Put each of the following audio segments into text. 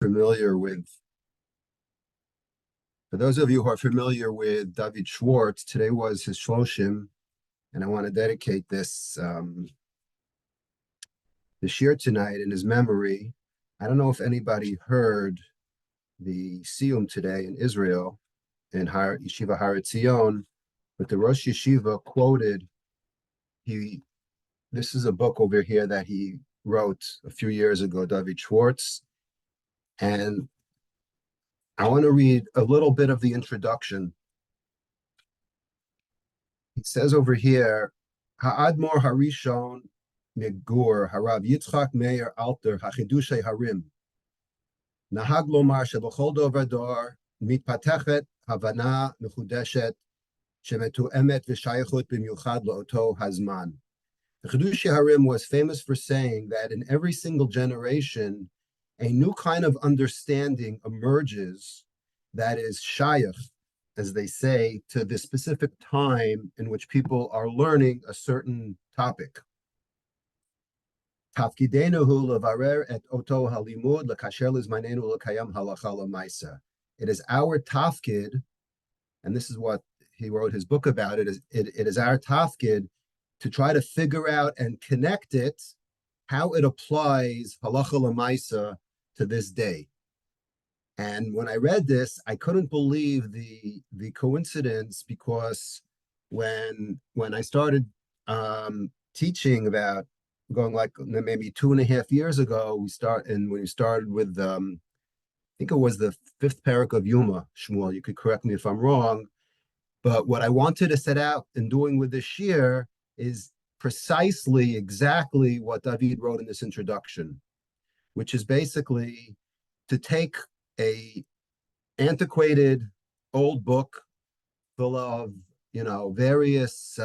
Familiar with, for those of you who are familiar with David Schwartz, today was his Shloshim, and I want to dedicate this year tonight in his memory. I don't know if anybody heard the Siyum today in Israel in Yeshiva Har Etzion, but the Rosh Yeshiva quoted, he this is a book over here that he wrote a few years ago, David Schwartz, and I want to read a little bit of the introduction. He says over here, Ha'admor Harishon Megur Harav Yitzchak Meir Alter Hachidushay Harim Nahag Lomar Shebachol Dover Dor Mitpatechet Havana Mechudeshet Shemetuemet V'Shayachut B'Miuchad Lo'oto Hazman. The Chidushei Harim was famous for saying that in every single generation, a new kind of understanding emerges that is shayach, as they say, to the specific time in which people are learning a certain topic. Tafkidenu hu levarer et oto halimud lekasher lizmanenu lekayam halacha lemaisa. It is our tafkid, and this is what he wrote his book about. It is our tafkid to try to figure out and connect it, how it applies halacha lemaisa to this day. And when I read this, I couldn't believe the coincidence, because when I started teaching about going like maybe 2.5 years ago, when we started with I think it was the 5th parak of Yuma, Shmuel, you could correct me if I'm wrong, but what I wanted to set out in doing with this year is precisely exactly what David wrote in this introduction, which is basically to take a antiquated old book full of various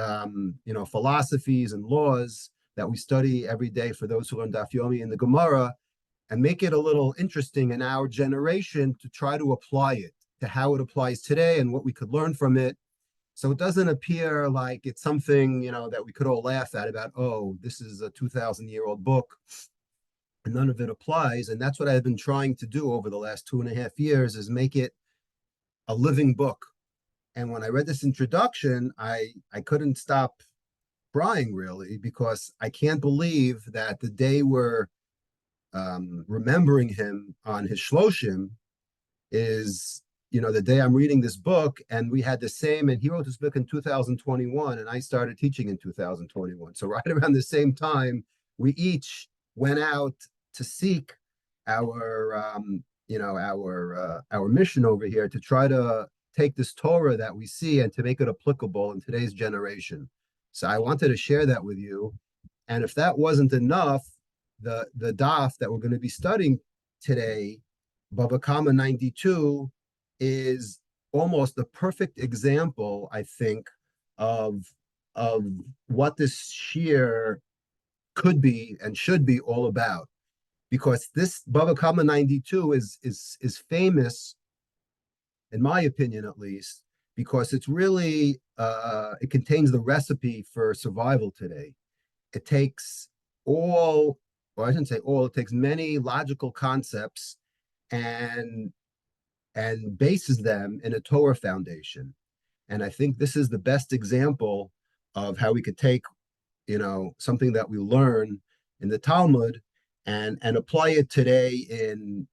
philosophies and laws that we study every day for those who learn Daf Yomi in the Gemara, and make it a little interesting in our generation to try to apply it to how it applies today and what we could learn from it. So it doesn't appear like it's something that we could all laugh at about, oh, this is a 2,000-year-old book and none of it applies. And that's what I've been trying to do over the last 2.5 years, is make it a living book. And when I read this introduction, I couldn't stop crying, really, because I can't believe that the day we're remembering him on his Shloshim is the day I'm reading this book. And we had the same, and he wrote this book in 2021, and I started teaching in 2021. So right around the same time, we each went out to seek our mission over here, to try to take this Torah that we see and to make it applicable in today's generation. So I wanted to share that with you. And if that wasn't enough, the daf that we're going to be studying today, Bava Kamma 92, is almost the perfect example, I think, of what this shiur could be and should be all about. Because this Bava Kamma 92 is famous, in my opinion at least, because it's really it contains the recipe for survival today. It takes all, or I shouldn't say all, it takes many logical concepts and bases them in a Torah foundation. And I think this is the best example of how we could take something that we learn in the Talmud and apply it today in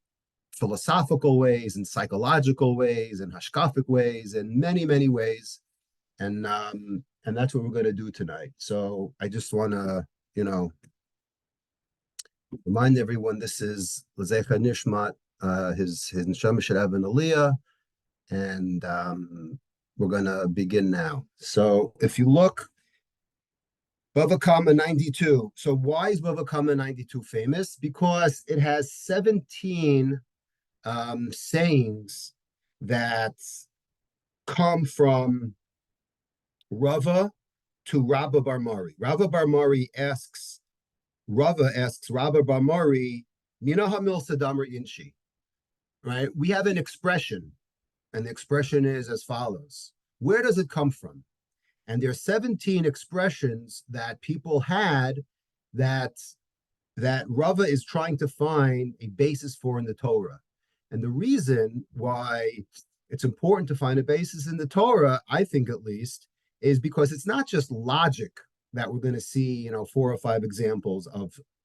philosophical ways, and psychological ways, and hashkafic ways, and many, many ways. And that's what we're going to do tonight. So I just want to, remind everyone, this is L'zecha Nishmat, his neshama should have an aliyah, and we're going to begin now. So if you look, Bava Kamma 92. So why is Bava Kamma 92 famous? Because it has 17 sayings that come from Rava to Rabba Bar Mari. Rabba Bar Mari asks Rabba Bar Mari, Mina Hamil Sadamar Inshi. Right? We have an expression, and the expression is as follows. Where does it come from? And there are 17 expressions that people had that Rava is trying to find a basis for in the Torah. And the reason why it's important to find a basis in the Torah, I think at least, is because it's not just logic that we're going to see, 4 or 5 examples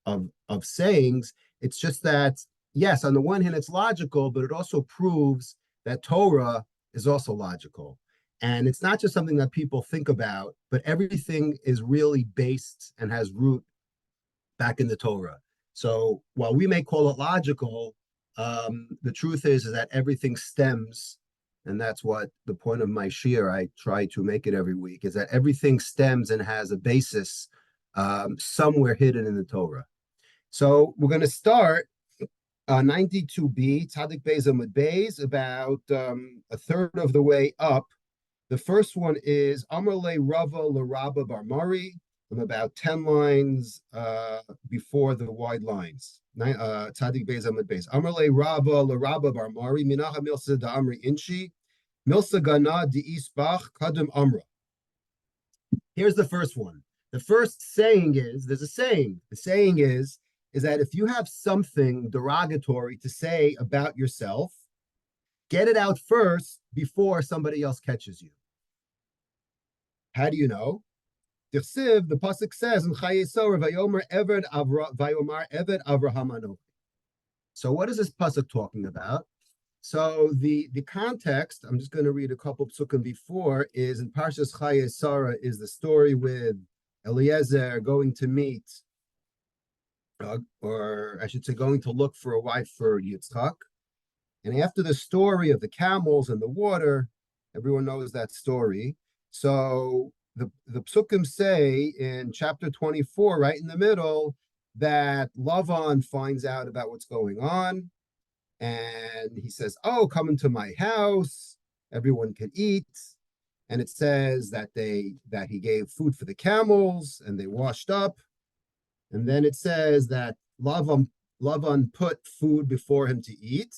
of sayings. It's just that, yes, on the one hand, it's logical, but it also proves that Torah is also logical. And it's not just something that people think about, but everything is really based and has root back in the Torah. So while we may call it logical, the truth is that everything stems, and that's what the point of my shir, I try to make it every week, is that everything stems and has a basis somewhere hidden in the Torah. So we're going to start 92b, Tzadik Beis Amud Beis, about a third of the way up. The first one is Amar Le Rava LeRabba Bar Mari. I'm about 10 lines before the wide lines. Tzadik Beis Amud Beis. Amar Le Rava LeRabba Bar Mari. Minacha Milsa Da Amri Inchi. Milsa Gana Di Isbach Kadum Amra. Here's the first one. The first saying is, there's a saying. The saying is that if you have something derogatory to say about yourself, get it out first before somebody else catches you. How do you know? The pasuk says in Chayesor, Vayomer Eved Vayomar Eved Avraham Anochi. So what is this pasuk talking about? So the context, I'm just going to read a couple psukim before, is in Parshas Chayesara is the story with Eliezer going to meet, or I should say going to look for a wife for Yitzchak. And after the story of the camels and the water, everyone knows that story. So the psukim say in chapter 24, right in the middle, that Lavan finds out about what's going on. And he says, oh, come into my house. Everyone can eat. And it says that he gave food for the camels and they washed up. And then it says that Lavan put food before him to eat.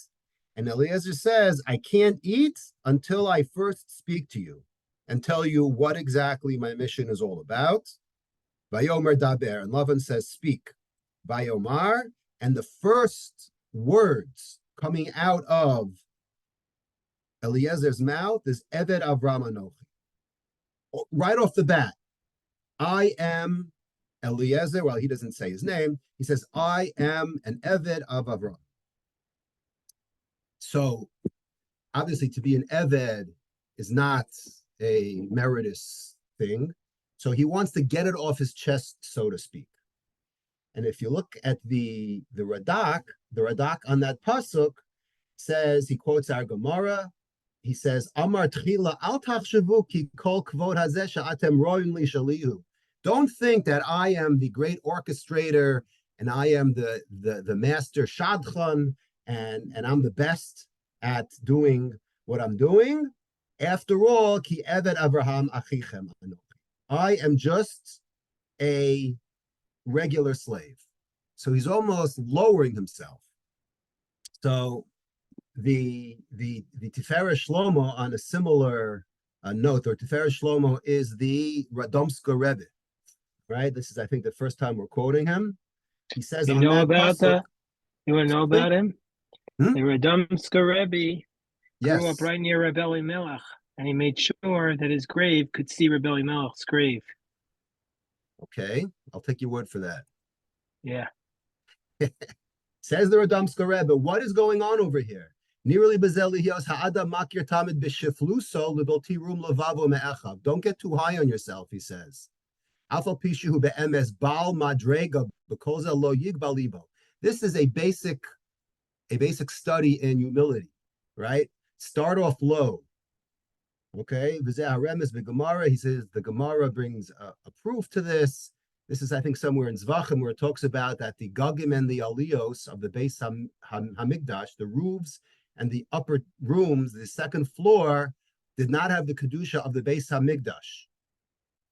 And Eliezer says, I can't eat until I first speak to you and tell you what exactly my mission is all about. Vayomer daber, and Lavan says, speak. Vayomar, and the first words coming out of Eliezer's mouth is Eved Avram Anochi. Right off the bat, I am Eliezer. Well, he doesn't say his name. He says, I am an Eved of Avram. So obviously to be an Eved is not a meritorious thing. So he wants to get it off his chest, so to speak. And if you look at the Radak on that pasuk says, he quotes our Gemara. He says, Amar tchila al tachshavu ki kol kvod hazeh she'atem roim li shalihu. Don't think that I am the great orchestrator and I am the master shadchan and I'm the best at doing what I'm doing. After all, ki eved Avraham achichem anochi. I am just a regular slave. So he's almost lowering himself. So the Tiferet Shlomo on a similar note, or Tiferet Shlomo is the Radomska Rebbe, right? This is, I think, the first time we're quoting him. He says, you know about pasuk, you want to know about him? The Radomska Rebbe grew up yes, right near Rebbe Elimelech, and he made sure that his grave could see Rebbe Elimelech's grave. okay, I'll take your word for that. Yeah. Says the Radomska Rebbe, what is going on over here? Don't get too high on yourself, he says. This is a basic study in humility, right? Start off low. Okay, he says the Gemara brings a proof to this. This is, I think, somewhere in Zvachim where it talks about that the Gagim and the Aliyos of the Beis Hamikdash, the roofs and the upper rooms, the second floor, did not have the Kedusha of the Beis Hamikdash.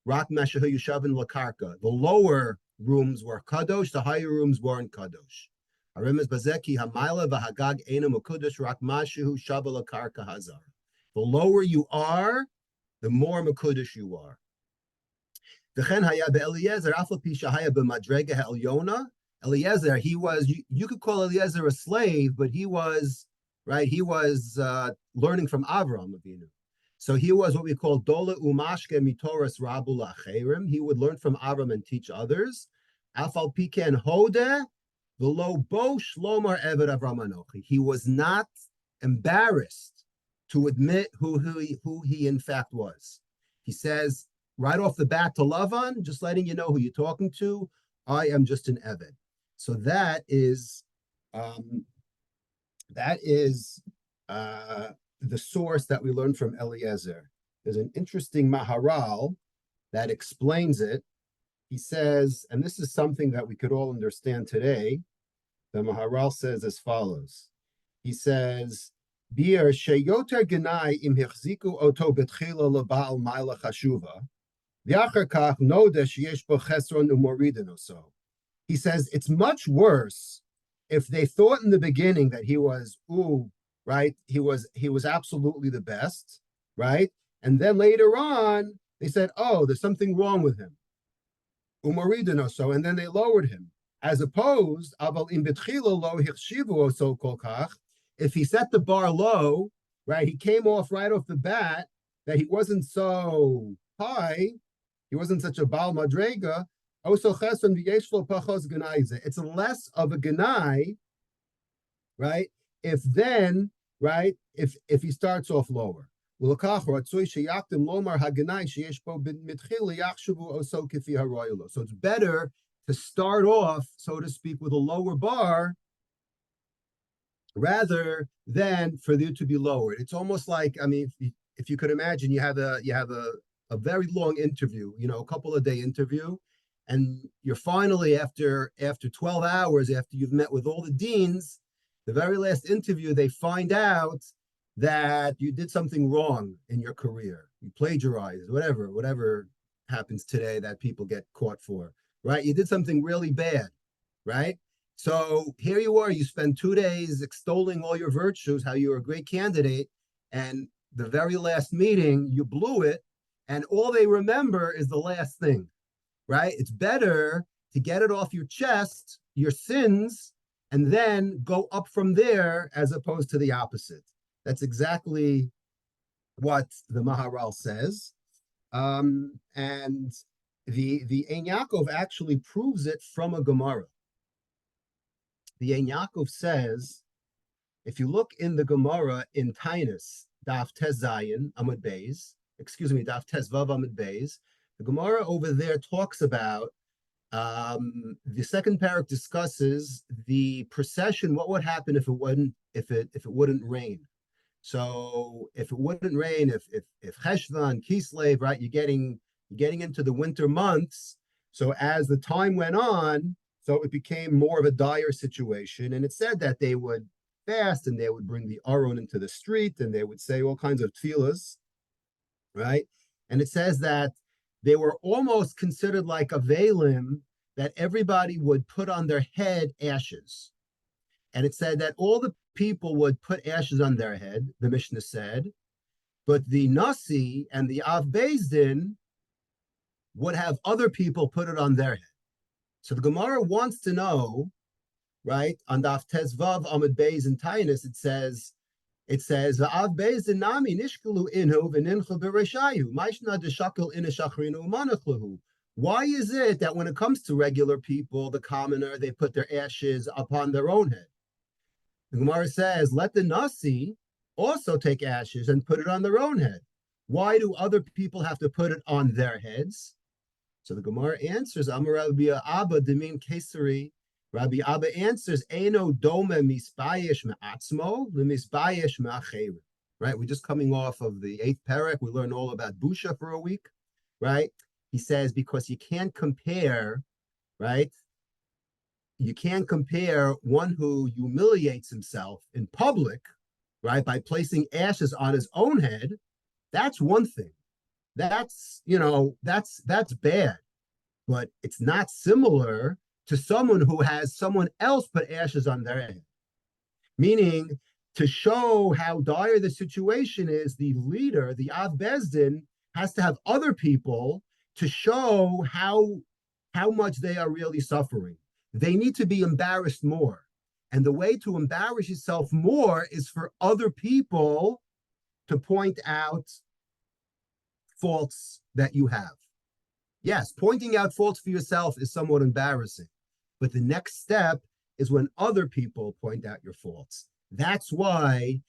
Rak Meshahu Yushavin Lakarka. The lower rooms were Kadosh, the higher rooms weren't Kadosh. Aremes Bazeki Hamayla Vahagag Ena Mukudash Rak Mashahu Shava Lakarka Hazar. The lower you are, the more Mekudesh you are. Eliezer, he was, you could call Eliezer a slave, but he was right? He was learning from Avram Avinu. So he was what we call Dola Umashke Mitoras Rabu Lacherim. He would learn from Avram and teach others. Afal Piken Hode, Velo Bo Shlomar Eved Avram Anochi. He was not embarrassed to admit who he in fact was. He says right off the bat to Lavan, just letting you know who you're talking to, I am just an Eved. So um, that is the source that we learned from Eliezer. There's an interesting Maharal that explains it. He says, and this is something that we could all understand today. The Maharal says as follows. He says, Bir sheyoter genai im hichziku oto betchila lebal maila chashuva, v'achar kach noda sheyesh bo chesron umoridin oso. He says it's much worse if they thought in the beginning that he was, right? He was absolutely the best, right? And then later on, they said, oh, there's something wrong with him. Umoridin oso, and then they lowered him. As opposed, aval im betchila lo hichshivu oso kol kach, if he set the bar low, right, he came off right off the bat that he wasn't so high, he wasn't such a Baal Madrega. It's less of a ganai, right? If he starts off lower. So it's better to start off, so to speak, with a lower bar rather than for you to be lowered. It's almost like, I mean, if you could imagine, you have a very long interview, a couple of day interview, and you're finally after 12 hours, after you've met with all the deans, the very last interview, they find out that you did something wrong in your career. You plagiarized, whatever happens today that people get caught for, right? You did something really bad, right? So here you are, you spend 2 days extolling all your virtues, how you're a great candidate, and the very last meeting, you blew it, and all they remember is the last thing, right? It's better to get it off your chest, your sins, and then go up from there as opposed to the opposite. That's exactly what the Maharal says. And the Ein Yaakov actually proves it from a Gemara. The Ein Yaakov says, if you look in the Gemara in Tainus, Daf Tes Zayin, Amud Beis, Daf Tes Vav Amud Beis, the Gemara over there talks about the second parak discusses the procession. What would happen if it wouldn't rain? So if it wouldn't rain, if Cheshvan, Kislev, right, you're getting into the winter months. So as the time went on, so it became more of a dire situation. And it said that they would fast and they would bring the Aron into the street and they would say all kinds of tefillas, right? And it says that they were almost considered like a velim that everybody would put on their head ashes. And it said that all the people would put ashes on their head, the Mishnah said, but the Nasi and the Av Beis Din would have other people put it on their head. So the Gemara wants to know, right, on Daf Tes Vav Amud Beis and Tainus, it says, Av Beis Din Nami Nishkalu Inhu V'Ninchu B'Reshayu Maishna Deshakal Inishachrinu Manachlahu. Why is it that when it comes to regular people, the commoner, they put their ashes upon their own head? The Gemara says, let the Nasi also take ashes and put it on their own head. Why do other people have to put it on their heads? So the Gemara answers, Amar Rabbi Abba Demin Kesari. Rabbi Abba answers, Eino Dome Misbayesh Me'atzmo, Lemisbayesh Me'acherim. Right? We're just coming off of the 8th parak. We learned all about Busha for a week, right? He says, because you can't compare, right? You can't compare one who humiliates himself in public, right, by placing ashes on his own head. That's one thing. That's bad. But it's not similar to someone who has someone else put ashes on their head. Meaning, to show how dire the situation is, the leader, the Av Beis Din, has to have other people to show how much they are really suffering. They need to be embarrassed more. And the way to embarrass yourself more is for other people to point out faults that you have. Yes, pointing out faults for yourself is somewhat embarrassing, but the next step is when other people point out your faults. That's why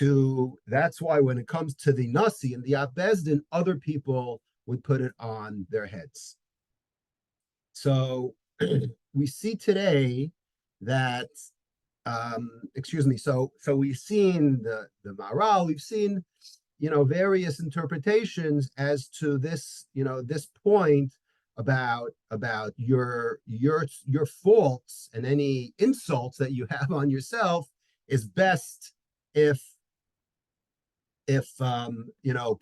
when it comes to the Nasi and the Abbezdin, other people would put it on their heads. So we see today that excuse me, so we've seen the Maral, we've seen various interpretations as to this this point about your faults and any insults that you have on yourself is best if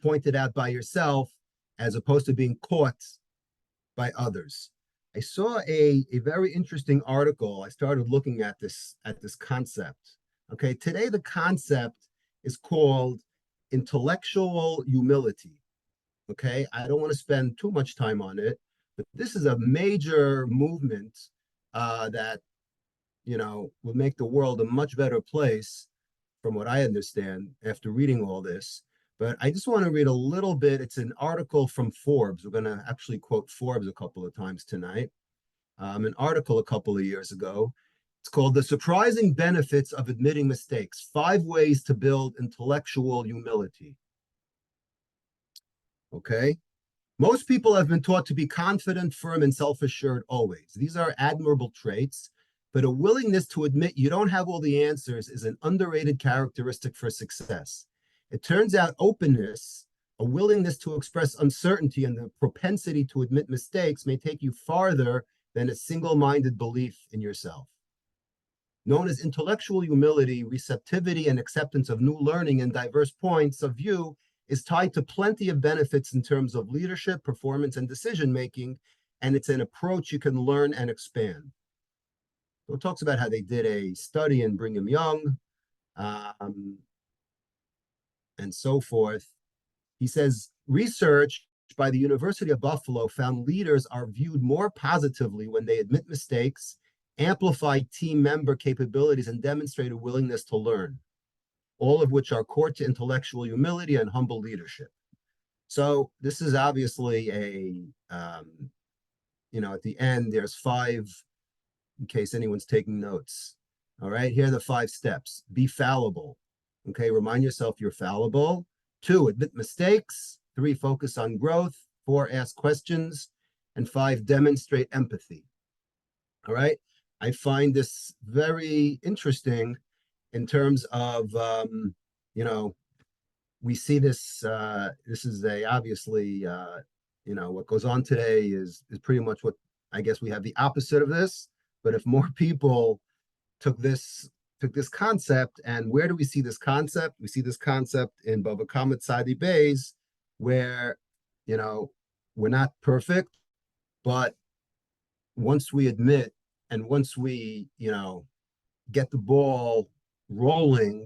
pointed out by yourself as opposed to being caught by others. I saw a very interesting article. I started looking at this concept. Okay, today the concept is called intellectual humility. Okay, I don't want to spend too much time on it, but this is a major movement that will make the world a much better place, from what I understand after reading all this. But I just want to read a little bit. It's an article from Forbes. We're going to actually quote Forbes a couple of times tonight. An article a couple of years ago. It's called The Surprising Benefits of Admitting Mistakes, 5 Ways to Build Intellectual Humility. Okay. Most people have been taught to be confident, firm, and self-assured always. These are admirable traits, but a willingness to admit you don't have all the answers is an underrated characteristic for success. It turns out openness, a willingness to express uncertainty, and the propensity to admit mistakes may take you farther than a single-minded belief in yourself. Known as intellectual humility, receptivity and acceptance of new learning and diverse points of view is tied to plenty of benefits in terms of leadership, performance, and decision-making, and it's an approach you can learn and expand. So it talks about how they did a study in Brigham Young, and so forth. He says, research by the University of Buffalo found leaders are viewed more positively when they admit mistakes, amplify team member capabilities, and demonstrate a willingness to learn, all of which are core to intellectual humility and humble leadership. So this is obviously at the end, there's 5, in case anyone's taking notes. All right, here are the 5 steps. Be fallible. Okay, remind yourself you're fallible. 2, admit mistakes. 3, focus on growth. 4, ask questions. And 5, demonstrate empathy. All right, I find this very interesting in terms of, we see this, this is obviously, what goes on today is pretty much what, I guess we have the opposite of this, but if more people took this concept, and where do we see this concept? We see this concept in Bava Kamma Tzadi Beis, where, we're not perfect, but once we admit and once we, get the ball rolling,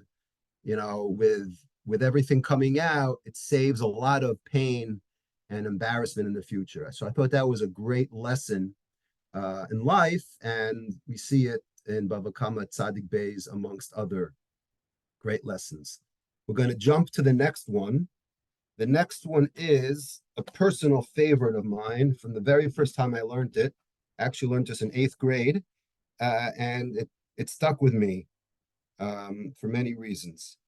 with everything coming out, it saves a lot of pain and embarrassment in the future. So I thought that was a great lesson in life, and we see it in Bava Kamma Tzadik Beis amongst other great lessons. We're going to jump to the next one. The next one is a personal favorite of mine from the very first time I learned it. I actually learned this in 8th grade, and it stuck with me for many reasons.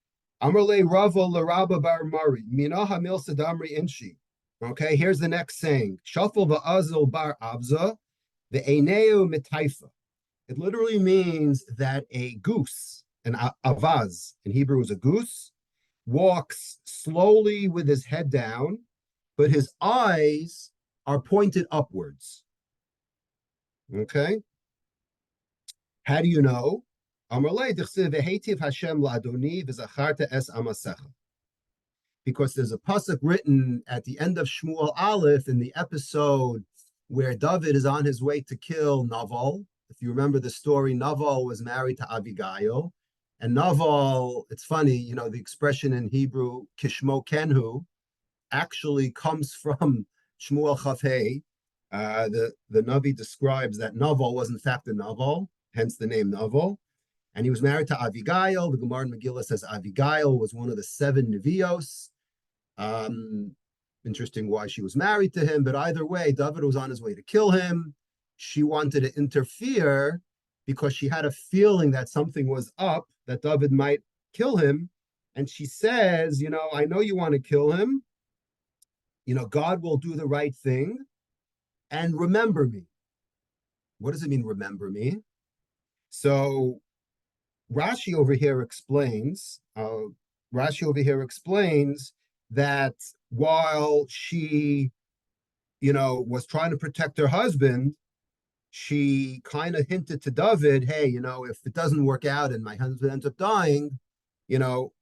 Amrle Rava Laraba Bar Mari, Mina Hamil Sadamri Inshi. Okay, here's the next saying. Shafal Va'azil Bar Avza, the Eneu Mitaifa. It literally means that a goose, an avaz in Hebrew is a goose, walks slowly with his head down, but his eyes are pointed upwards. Okay? How do you know? Because there's a pasuk written at the end of Shmuel Aleph in the episode where David is on his way to kill Naval. If you remember the story, Naval was married to Abigail. And Naval, it's funny, the expression in Hebrew, Kishmo Kenhu, actually comes from Shmuel Chafei. The Navi describes that Naval was in fact a Naval, hence the name Naval. And he was married to Avigail. The Gemara in Megillah says Avigail was one of the 7 Nevios. Interesting why she was married to him, but either way, David was on his way to kill him. She wanted to interfere because she had a feeling that something was up, that David might kill him. And she says, I know you want to kill him. God will do the right thing and remember me. What does it mean, remember me? So Rashi over here explains that while she, was trying to protect her husband, she kind of hinted to David, hey, if it doesn't work out and my husband ends up dying,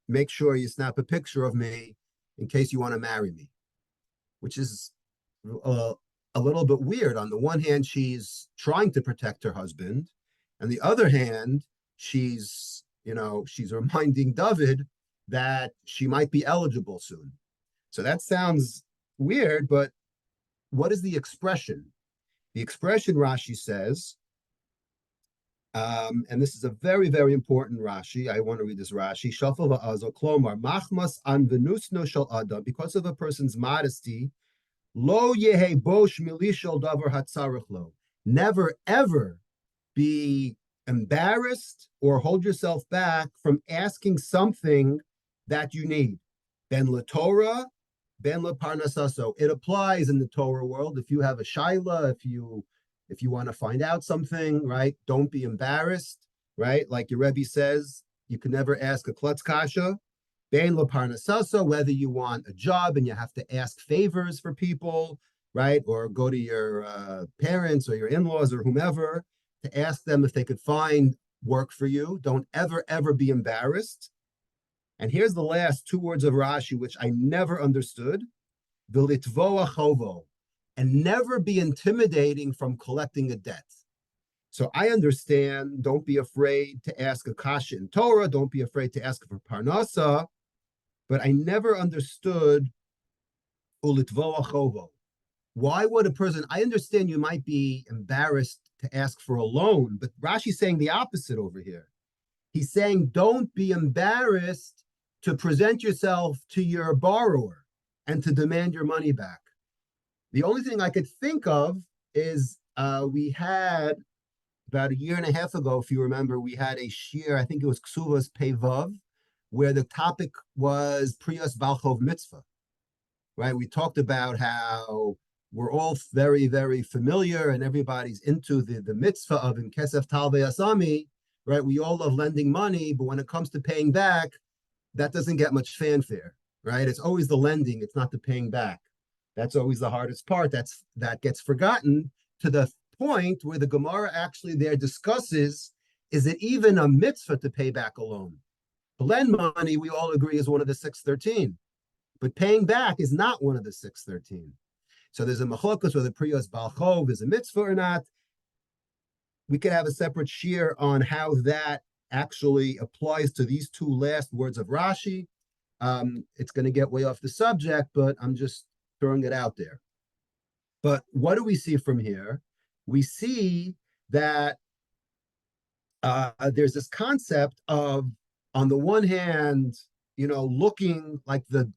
make sure you snap a picture of me in case you want to marry me, which is a little bit weird. On the one hand, she's trying to protect her husband. On the other hand, she's reminding David that she might be eligible soon. So that sounds weird, but what is the expression? The expression, Rashi says, and this is a very, very important Rashi. I want to read this Rashi. Shafal va'azo klomar machmas an venusno shel adam, because of a person's modesty, lo yehe bosh milishol davar hatzarich lo. Never ever be embarrassed or hold yourself back from asking something that you need. Ben la Torah, ben la parnasaso. It applies in the Torah world. If you have a shaila, if you want to find out something, right? Don't be embarrassed, right? Like your Rebbe says, you can never ask a klutz kasha. Ben la parnasaso, whether you want a job and you have to ask favors for people, right? Or go to your parents or your in-laws or whomever to ask them if they could find work for you. Don't ever, ever be embarrassed. And here's the last 2 words of Rashi, which I never understood. V'litvoa chovo, and never be intimidating from collecting a debt. So I understand, don't be afraid to ask a kasha in Torah, don't be afraid to ask for parnasa, but I never understood ulitvoa chovo. Why would a person, I understand you might be embarrassed to ask for a loan, but Rashi's saying the opposite over here. He's saying don't be embarrassed to present yourself to your borrower and to demand your money back. The only thing I could think of is we had about 1.5 years ago, if you remember, we had a shir, I think it was Ksuvas Pevav, where the topic was Priyas Balchov Mitzvah, right? We talked about how we're all very, very familiar and everybody's into the mitzvah of in Kesef Talve Asami, right? We all love lending money, but when it comes to paying back, that doesn't get much fanfare, right? It's always the lending, it's not the paying back. That's always the hardest part. That gets forgotten to the point where the Gemara actually there discusses, is it even a mitzvah to pay back a loan? To lend money, we all agree, is one of the 613, but paying back is not one of the 613. So there's a machlokus whether priyos balchov is a mitzvah or not. We could have a separate shir on how that actually applies to these 2 last words of Rashi. It's going to get way off the subject, but I'm just throwing it out there. But what do we see from here? We see that there's this concept of, on the one hand, looking like the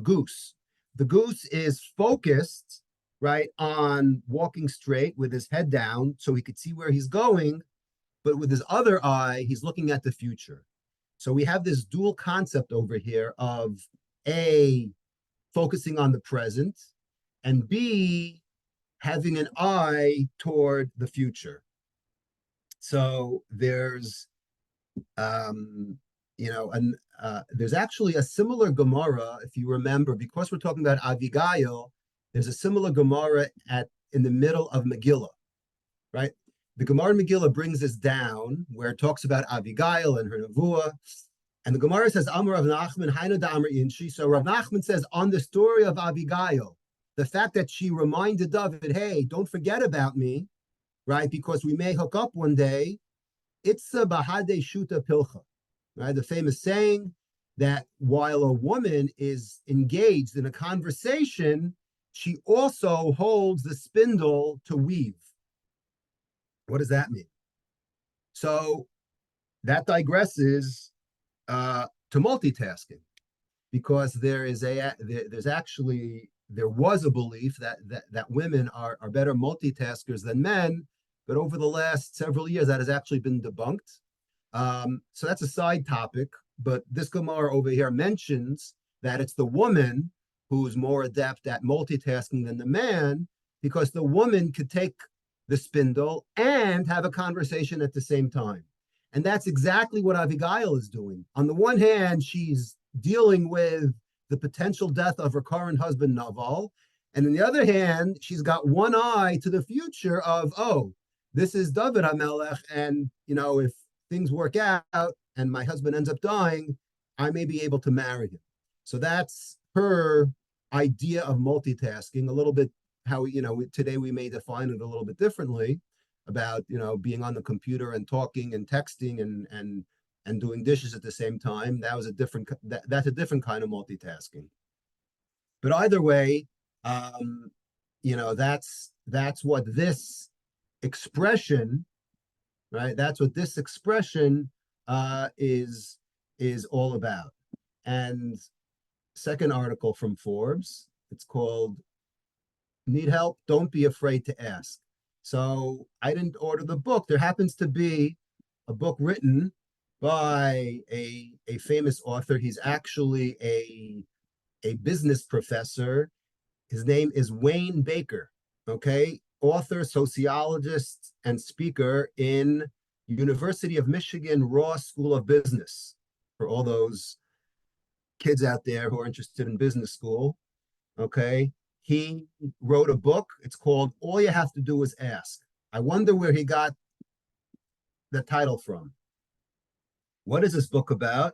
goose. The goose is focused, right, on walking straight with his head down so he could see where he's going, but with his other eye, he's looking at the future. So we have this dual concept over here of A, focusing on the present, and B, having an eye toward the future. So there's there's actually a similar Gemara, if you remember, because we're talking about Avigail, there's a similar Gemara in the middle of Megillah, right? The Gemara in Megillah brings this down where it talks about Avigail and her nevuah, and the Gemara says, Amar Rav Nachman, Hainu da Amar Inshi. So Rav Nachman says, on the story of Avigail, the fact that she reminded David, hey, don't forget about me, right? Because we may hook up one day. It's a bahade shuta pilcha, right? The famous saying that while a woman is engaged in a conversation, she also holds the spindle to weave. What does that mean? So that digresses to multitasking, because there was a belief that women are better multitaskers than men, but over the last several years that has actually been debunked. So that's a side topic, but this Gemara over here mentions that it's the woman who's more adept at multitasking than the man, because the woman could take the spindle and have a conversation at the same time. And that's exactly what Abigail is doing. On the one hand, she's dealing with the potential death of her current husband, Naval. And on the other hand, she's got one eye to the future of, oh, this is David HaMelech. And, if things work out and my husband ends up dying, I may be able to marry him. So that's her idea of multitasking, a little bit how, today we may define it a little bit differently about, being on the computer and talking and texting and doing dishes at the same time. That's a different kind of multitasking. But either way, that's what this expression, right? That's what this expression is all about. And second article from Forbes, it's called "Need Help? Don't Be Afraid to Ask." So I didn't order the book. There happens to be a book written by a famous author. He's actually a business professor. His name is Wayne Baker, okay? Author, sociologist, and speaker in University of Michigan Ross School of Business, for all those kids out there who are interested in business school, okay? He wrote a book. It's called All You Have to Do Is Ask. I wonder where he got the title from. What is this book about?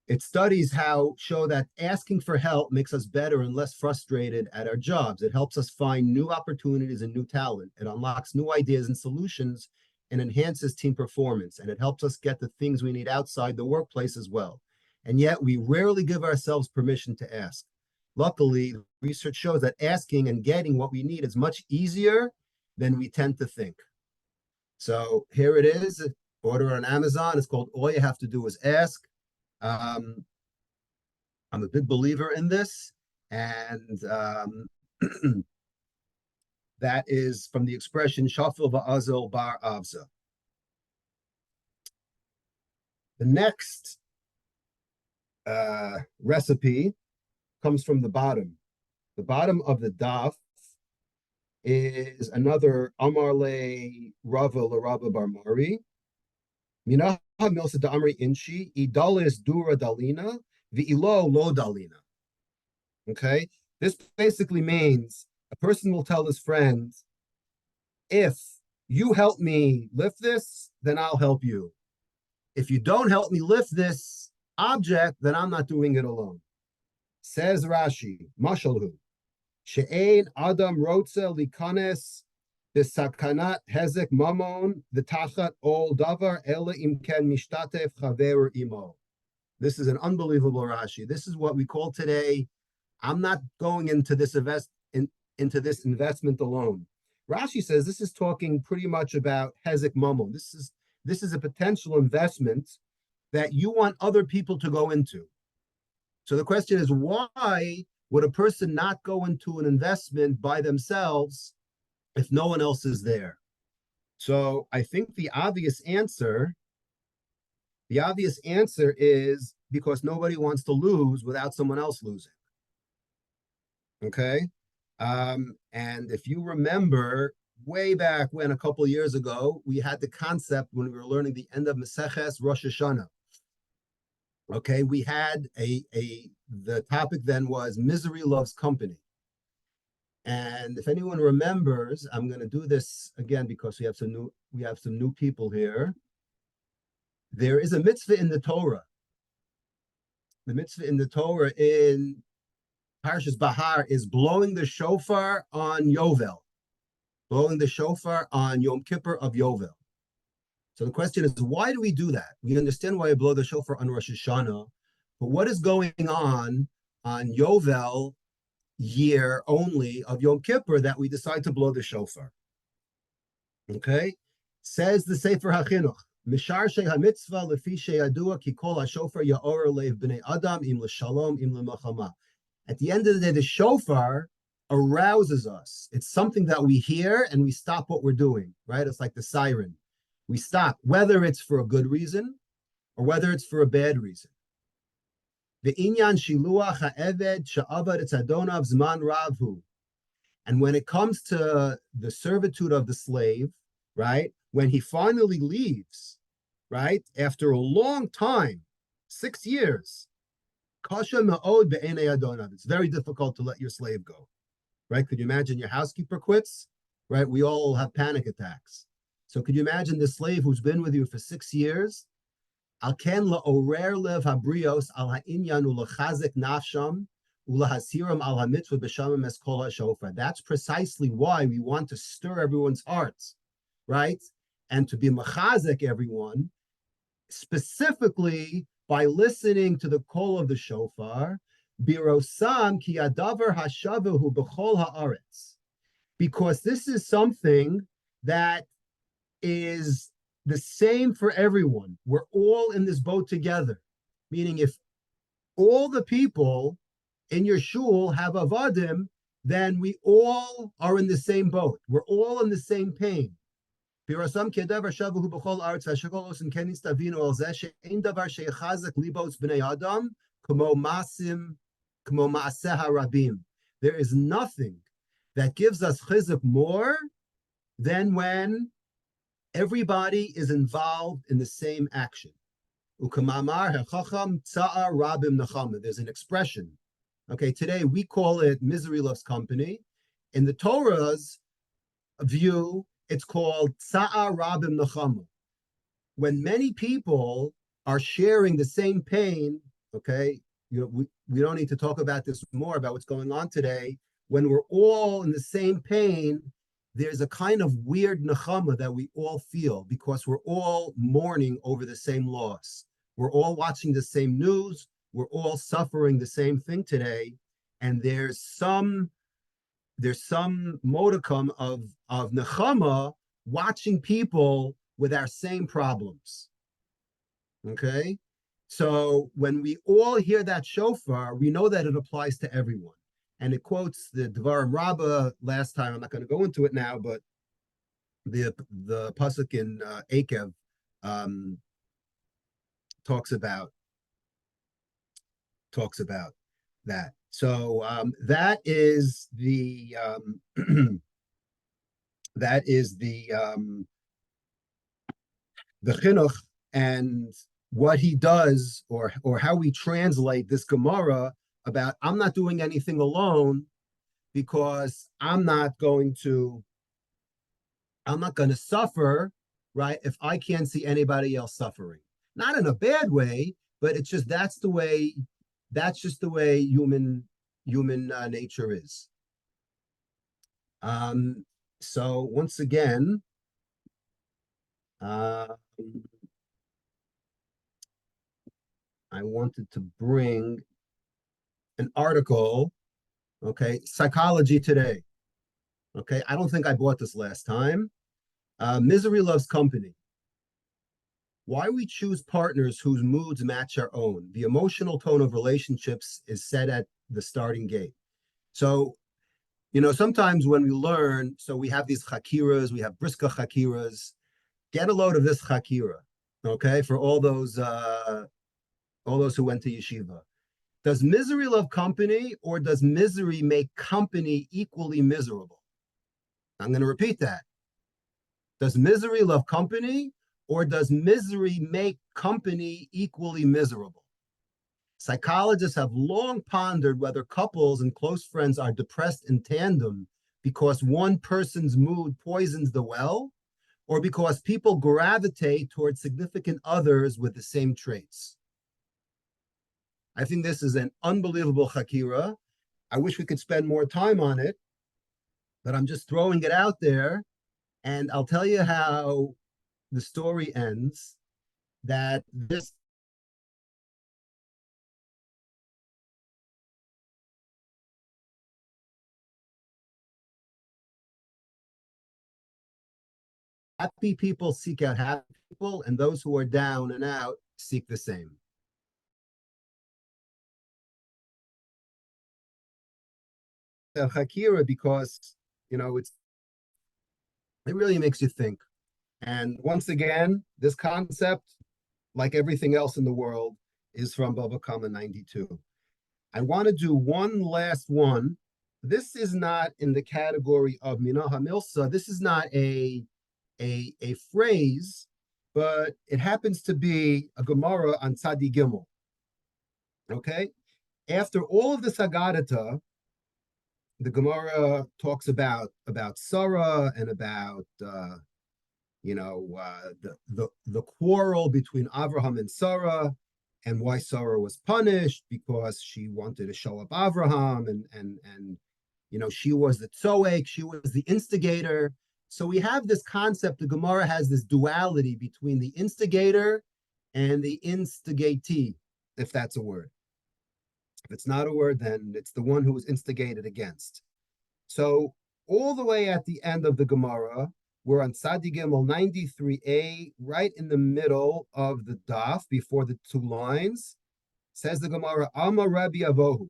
It studies show that asking for help makes us better and less frustrated at our jobs. It helps us find new opportunities and new talent. It unlocks new ideas and solutions and enhances team performance. And it helps us get the things we need outside the workplace as well. And yet we rarely give ourselves permission to ask. Luckily, research shows that asking and getting what we need is much easier than we tend to think. So here it is. Order on Amazon. It's called All You Have to Do Is Ask. I'm a big believer in this. And that is from the expression Shafil va'azil bar avza. The next recipe comes from the bottom. The bottom of the daf is another Amarle Rava Larava Barmari. Minaha Milsa da Amri Inchi, Idalis Dura Dalina, Vi'ilo Lo Dalina. Okay, this basically means a person will tell his friend, if you help me lift this, then I'll help you. If you don't help me lift this object, then I'm not doing it alone. Says Rashi, Mashalhu, She'ein Adam Rotze Likanes Besakanat Hezek Mamon V'tachat Ol Davar Ele Imken Mishtatef Chaver Imo. This is an unbelievable Rashi. This is what we call today, I'm not going into this investment alone. Rashi says this is talking pretty much about Hezek Mamon. This is a potential investment that you want other people to go into. So the question is, why would a person not go into an investment by themselves if no one else is there? So I think the obvious answer is because nobody wants to lose without someone else losing. Okay? And if you remember, way back when, a couple of years ago, we had the concept when we were learning the end of Maseches Rosh Hashanah. Okay, we had the topic then was misery loves company. And if anyone remembers, I'm going to do this again because we have some new people here. There is a mitzvah in the Torah. The mitzvah in the Torah in Parshas Bahar is blowing the shofar on Yovel, blowing the shofar on Yom Kippur of Yovel. So the question is, why do we do that? We understand why we blow the shofar on Rosh Hashanah, but what is going on Yovel year only of Yom Kippur that we decide to blow the shofar? Okay, says the Sefer HaChinuch, Misharshe hamitzvah lefi sheyadua ki kol hashofar yaor leiv b'nei adam im l'shalom im l'machama. At the end of the day, the shofar arouses us. It's something that we hear and we stop what we're doing, right? It's like the siren. We stop, whether it's for a good reason or whether it's for a bad reason. The inyan shiluach ha'eved sha'avad etz adonav zman ravhu. And when it comes to the servitude of the slave, right, when he finally leaves, right, after a long time, 6 years, kasha ma'od be'enei adonav. It's very difficult to let your slave go, right? Could you imagine your housekeeper quits, right? We all have panic attacks. So could you imagine the slave who's been with you for 6 years? Al ken la'orer lev habrios al ha'inyan u'lechazik nafsham ulahasiram al hamitzvah b'shamim es kol ha'shofar. That's precisely why we want to stir everyone's hearts, right? And to be machazek everyone, specifically by listening to the call of the shofar, birosam ki adavar hashavehu b'chol haaretz, because this is something that is the same for everyone. We're all in this boat together. Meaning, if all the people in your shul have avadim, then we all are in the same boat. We're all in the same pain. Birasam kedavar shavuhu b'chol aretz v'shakolos and kenis tavinu al zeh she'ein davar sheyachazek libos b'nei adam k'mo ma'aseh harabim. There is nothing that gives us chizuk more than when everybody is involved in the same action. There's an expression. Okay, today we call it misery loves company. In the Torah's view, it's called tsa'ar rabim nachama. When many people are sharing the same pain, okay, we don't need to talk about this more, about what's going on today. When we're all in the same pain, there's a kind of weird nechama that we all feel because we're all mourning over the same loss. We're all watching the same news. We're all suffering the same thing today. And there's some modicum of nechama watching people with our same problems. Okay? So when we all hear that shofar, we know that it applies to everyone. And it quotes the Devarim Rabbah last time. I'm not going to go into it now, but the pasuk in Akev talks about that. So that is the chinuch, and what he does, or how we translate this Gemara about I'm not doing anything alone because I'm not going to suffer, right? If I can't see anybody else suffering, not in a bad way, but it's just that's just the way human nature is. So once again, I wanted to bring an article, okay, Psychology Today. Okay, I don't think I bought this last time. Misery loves company. Why we choose partners whose moods match our own. The emotional tone of relationships is set at the starting gate. So, sometimes when we learn, so we have these chakiras, we have briska chakiras. Get a load of this chakira, okay, for all those who went to yeshiva. Does misery love company, or does misery make company equally miserable? I'm going to repeat that. Does misery love company, or does misery make company equally miserable? Psychologists have long pondered whether couples and close friends are depressed in tandem because one person's mood poisons the well, or because people gravitate towards significant others with the same traits. I think this is an unbelievable chakira. I wish we could spend more time on it, but I'm just throwing it out there. And I'll tell you how the story ends, that this Happy people seek out happy people, and those who are down and out seek the same. Hakira, because it really makes you think. And once again, this concept, like everything else in the world, is from Bava Kamma 92. I want to do one last one. This is not in the category of Minah Hamilsa. This is not a phrase, but it happens to be a Gemara on Tzadi Gimel. Okay? After all of the Sagadata, the Gemara talks about Sarah and about the quarrel between Abraham and Sarah, and why Sarah was punished because she wanted to show up Abraham, and she was the tzoek, she was the instigator. So we have this concept. The Gemara has this duality between the instigator and the instigatee, if that's a word. If it's not a word, then it's the one who was instigated against. So all the way at the end of the Gemara, we're on Tzadi Gimel 93a, right in the middle of the daf, before the two lines. Says the Gemara, Ama Rabbi Avohu,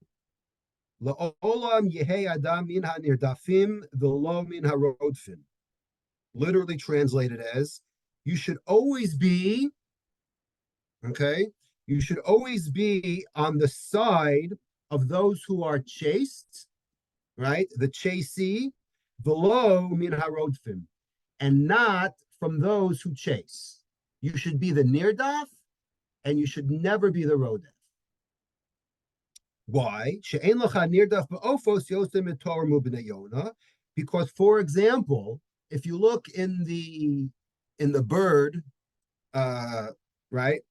La'olam Yehei Adam min ha'nirdafim v'lo min ha'rodfin. Literally translated as, you should always be on the side of those who are chased, right? The chasee, v'lo min ha'rodfim, and not from those who chase. You should be the nirdaf, and you should never be the rodef. Why? Because, for example, if you look in the bird, right,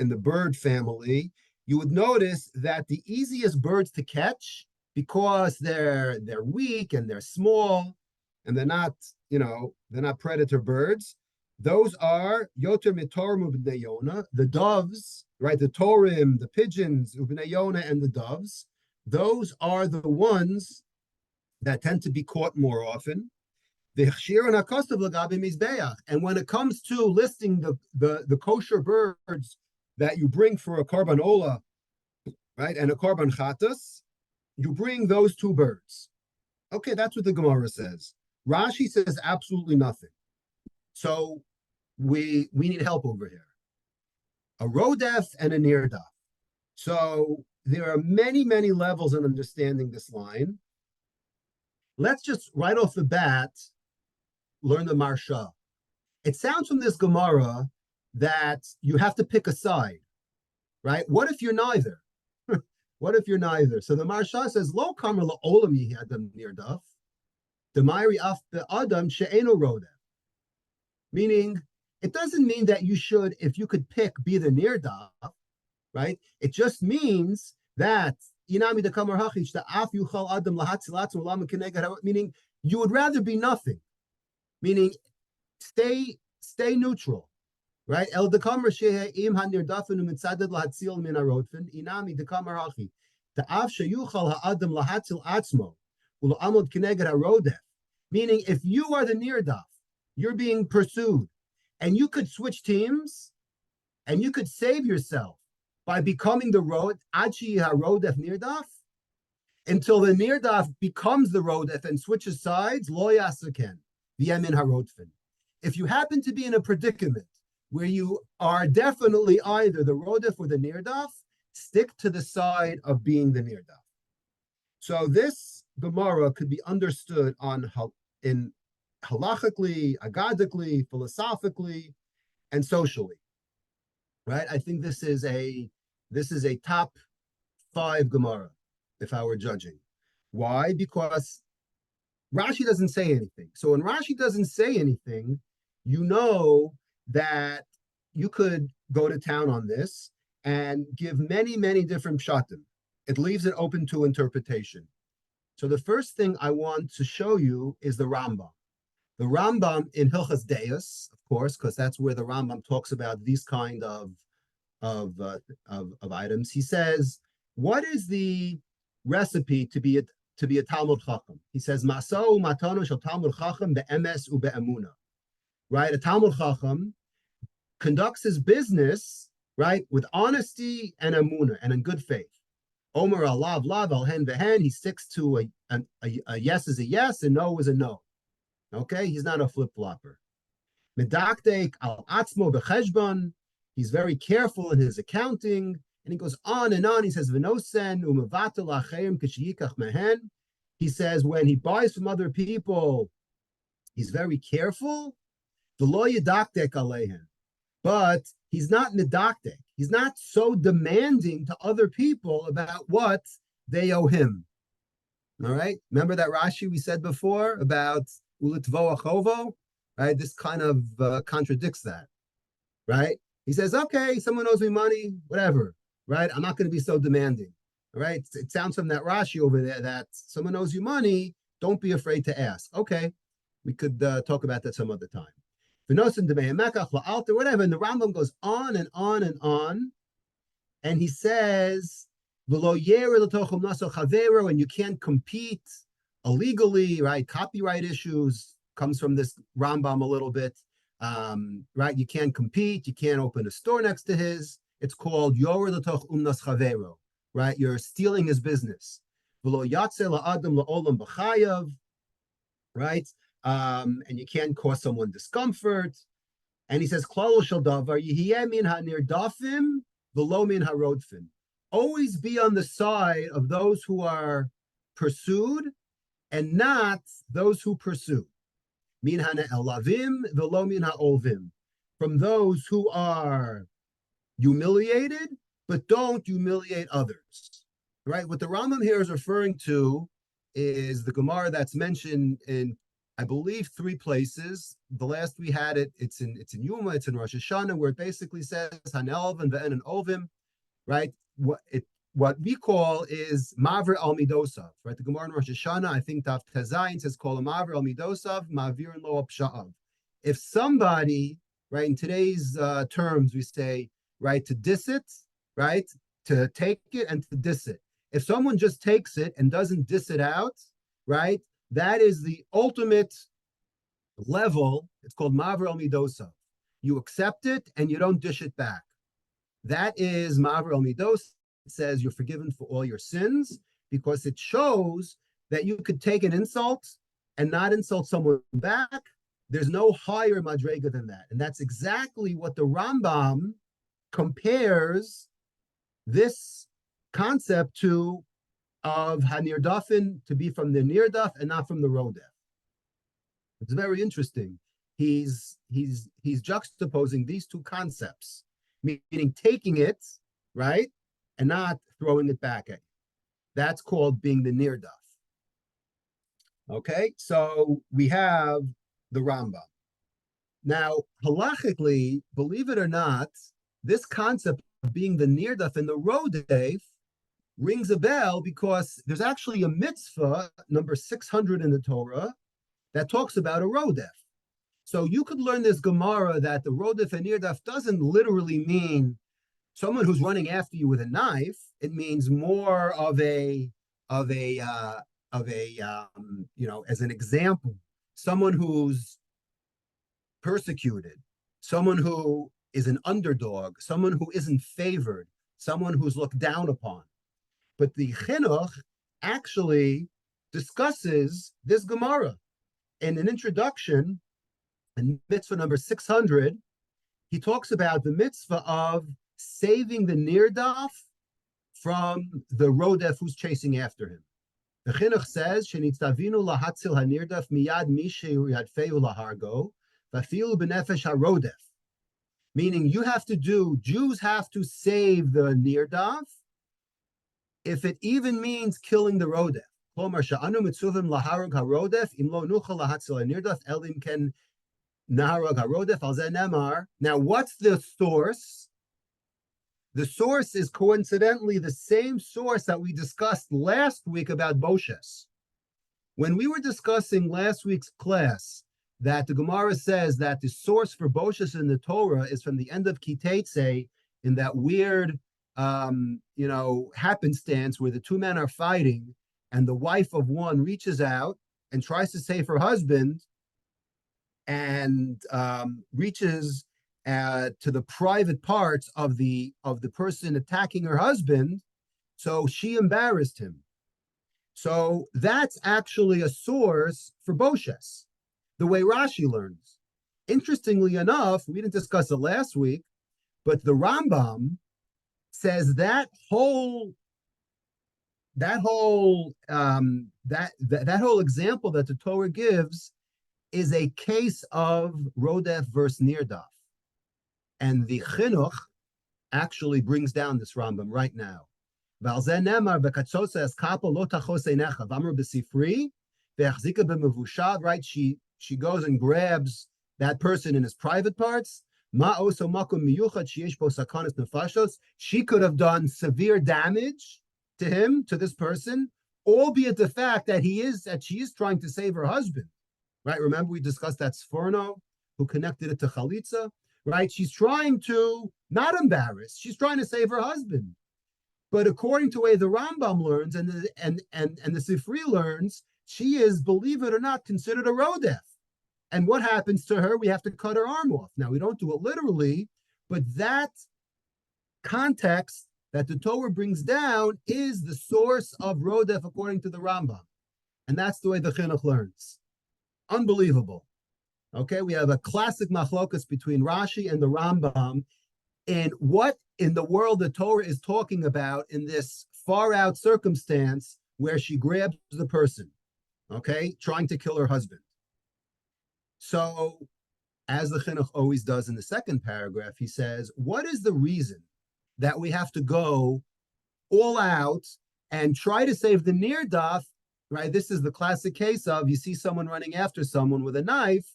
in the bird family, you would notice that the easiest birds to catch, because they're weak and they're small and they're not predator birds, those are yoter mitorim ubnei yona, the doves, right? The torim, the pigeons, ubnei yona, and the doves. Those are the ones that tend to be caught more often. And when it comes to listing the kosher birds that you bring for a korban ola, right, and a korban chatas, you bring those two birds. Okay, that's what the Gemara says. Rashi says absolutely nothing. So we need help over here. A rodef and a nirdaf. So there are many, many levels in understanding this line. Let's just right off the bat learn the Marsha. It sounds from this Gemara that you have to pick a side, right? What if you're neither? What if you're neither? So the Marsha says, Lo kamar la'olam yihi adam nirdaf, Demairi af be'adam she'eno rodef. Meaning, it doesn't mean that you should, if you could pick, be the nirdaf, right? It just means that, meaning you would rather be nothing. Meaning, stay neutral, right? El dekamar she'im hanirdafenu mitzaded lahatzil min harodfen, inami dekamar hachi. Ta'af sheyuchal ha'adam lahatzil atzmo, u'la'amod kineged harodef. Meaning, if you are the nirdaf, you're being pursued, and you could switch teams, and you could save yourself by becoming the road, achi harodef nirdaf, until the nirdaf becomes the rodef and switches sides, lo yasaken, v'yemin harodfen. If you happen to be in a predicament where you are definitely either the rodef or the nirdaf, stick to the side of being the nirdaf. So this Gemara could be understood in halachically, agadically, philosophically, and socially, right? I think this is a top 5 Gemara, if I were judging. Why? Because Rashi doesn't say anything. So when Rashi doesn't say anything, you know that you could go to town on this and give many, many different pshatim. It leaves it open to interpretation. So the first thing I want to show you is the Rambam. The Rambam in Hilchas Deus, of course, because that's where the Rambam talks about these kind of items. He says, what is the recipe to be a Talmud Chacham? He says, Masau matano shel Talmud Chacham be'emes u'be'emuna. right, a Talmud Chacham, conducts his business, right, with honesty and emunah and in good faith. Omer alav lav al hen vehen, he sticks to a yes is a yes and no is a no. Okay, he's not a flip-flopper. Medakdek al atzmo becheshbon, he's very careful in his accounting, and he goes on and on. He says, V'nosen umevatel acherim k'sheyikach mehen. He says when he buys from other people, he's very careful. V'lo yedakdek aleihen. But he's not medakdek. He's not so demanding to other people about what they owe him. All right. Remember that Rashi we said before about ulitvo achovo? Right. This kind of contradicts that. Right. He says, okay, someone owes me money, whatever. Right. I'm not going to be so demanding. All right. It sounds from that Rashi over there that someone owes you money. Don't be afraid to ask. Okay. We could talk about that some other time. Whatever. And the Rambam goes on and on and on. And he says, and you can't compete illegally, right? Copyright issues comes from this Rambam a little bit, right? You can't compete. You can't open a store next to his. It's called Yor L'toch Umnas Chavero, right? You're stealing his business. Right? And you can't cause someone discomfort. And he says, Klalo shel davar yihiyeh min hanirdafim v'lo min harodfim. Always be on the side of those who are pursued and not those who pursue. Min ha'ne'elavim v'lo min ha'olvim. From those who are humiliated, but don't humiliate others. Right? What the Rambam here is referring to is the Gemara that's mentioned in, I believe, 3 places. The last we had it, it's in Yuma, it's in Rosh Hashanah, where it basically says Hanelv and Ve'en and Ovim, right? What we call is Mavir al Midosav, right? The Gemara in Rosh Hashanah, I think Daf Tazayin says call a Mavir al Midosav, Mavir and Lo Psha'av. If somebody, right, in today's terms, we say, right, to diss it, right, to take it and to diss it. If someone just takes it and doesn't diss it out, right, that is the ultimate level. It's called Mavir al Midosav. You accept it and you don't dish it back. That is Mavir al Midos. It says you're forgiven for all your sins because it shows that you could take an insult and not insult someone back. There's no higher madrega than that. And that's exactly what the Rambam compares this concept to, of Hanirdafin to be from the Nirdaf and not from the Rodef. It's very interesting. He's juxtaposing these two concepts, meaning taking it, right, and not throwing it back at you. That's called being the Nirdaf. Okay, so we have the Rambam. Now, halachically, believe it or not, this concept of being the Nirdaf and the Rodef rings a bell because there's actually a mitzvah, number 600 in the Torah, that talks about a Rodef. So you could learn this Gemara that the Rodef and Nirdaf doesn't literally mean someone who's running after you with a knife. It means more of a as an example, someone who's persecuted, someone who is an underdog, someone who isn't favored, someone who's looked down upon. But the Chinuch actually discusses this Gemara. In an introduction, in mitzvah number 600, he talks about the mitzvah of saving the Nirdaf from the Rodef who's chasing after him. The Chinuch says, "Shenitzavinu lahatzil hanirdaf miyad mishehu yadfeu lahargo, vafilu b'nefesh harodef." Meaning, Jews have to save the Nirdaf, if it even means killing the Rodef. Klomar sha'anu mitzuvim laharag harodef im lo nuchal lahatzil hanirdaf elim ken naharag harodef al zeh nemar. Now, what's the source? The source is coincidentally the same source that we discussed last week about Boshes. When we were discussing last week's class that the Gemara says that the source for Boshes in the Torah is from the end of Kitetse, in that weird, happenstance where the two men are fighting and the wife of one reaches out and tries to save her husband, and reaches to the private parts of the person attacking her husband. So she embarrassed him. So that's actually a source for Boshes, the way Rashi learns. Interestingly enough, we didn't discuss it last week, but the Rambam says that whole example that the Torah gives is a case of Rodef versus Nirdaf. And the Chinuch actually brings down this Rambam right now. Right? She goes and grabs that person in his private parts. She could have done severe damage to him, to this person, albeit the fact that she is trying to save her husband. Right? Remember, we discussed that Sforno who connected it to Chalitza. Right? She's trying to not embarrass. She's trying to save her husband. But according to the way the Rambam learns and the Sifri learns, she is, believe it or not, considered a rodef. And what happens to her? We have to cut her arm off. Now, we don't do it literally, but that context that the Torah brings down is the source of rodef according to the Rambam. And that's the way the Chinuch learns. Unbelievable. Okay, we have a classic machlokas between Rashi and the Rambam in what in the world the Torah is talking about in this far out circumstance where she grabs the person, okay, trying to kill her husband. So, as the Chinuch always does in the second paragraph, he says, what is the reason that we have to go all out and try to save the Nirdaf, right? This is the classic case of you see someone running after someone with a knife.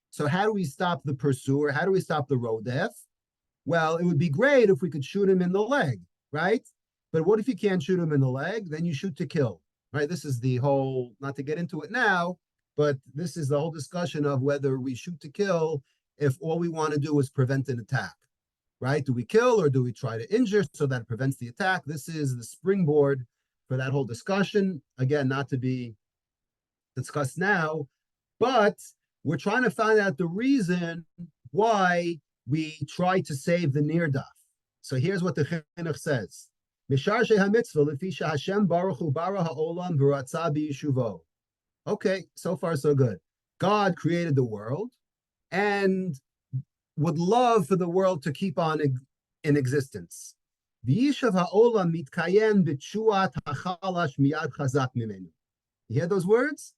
So how do we stop the pursuer? How do we stop the rodef? Well, it would be great if we could shoot him in the leg, right? But what if you can't shoot him in the leg? Then you shoot to kill, right? This is the whole, not to get into it now, but this is the whole discussion of whether we shoot to kill if all we want to do is prevent an attack, right? Do we kill or do we try to injure so that it prevents the attack? This is the springboard for that whole discussion. Again, not to be discussed now, but we're trying to find out the reason why we try to save the Nirdaf. So here's what the Chinuch says. Okay, so far so good. God created the world and would love for the world to keep on in existence. You hear those words?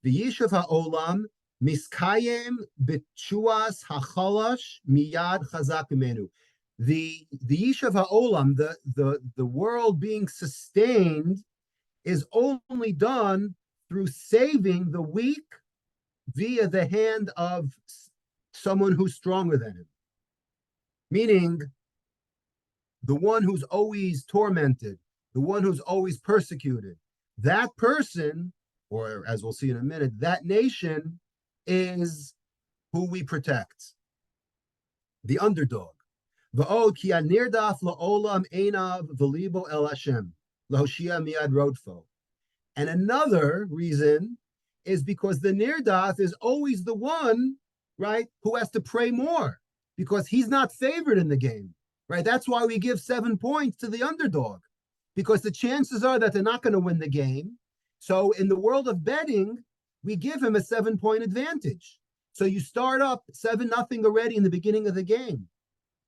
V'yishav ha'olam miskayem b'tshuas hachalash miyad chazak mimenu. The yishav ha'olam, the world being sustained, is only done through saving the weak via the hand of someone who's stronger than him. Meaning, the one who's always tormented, the one who's always persecuted, that person, or as we'll see in a minute, that nation is who we protect. The underdog. V'od ki anirdaf la'olam einav v'libo el Hashem, lahoshia miad rodfo. And another reason is because the nirdaf is always the one, right, who has to pray more because he's not favored in the game, right? That's why we give 7 points to the underdog, because the chances are that they're not going to win the game. So in the world of betting, we give him a 7-point advantage. So you start up 7-0 already in the beginning of the game,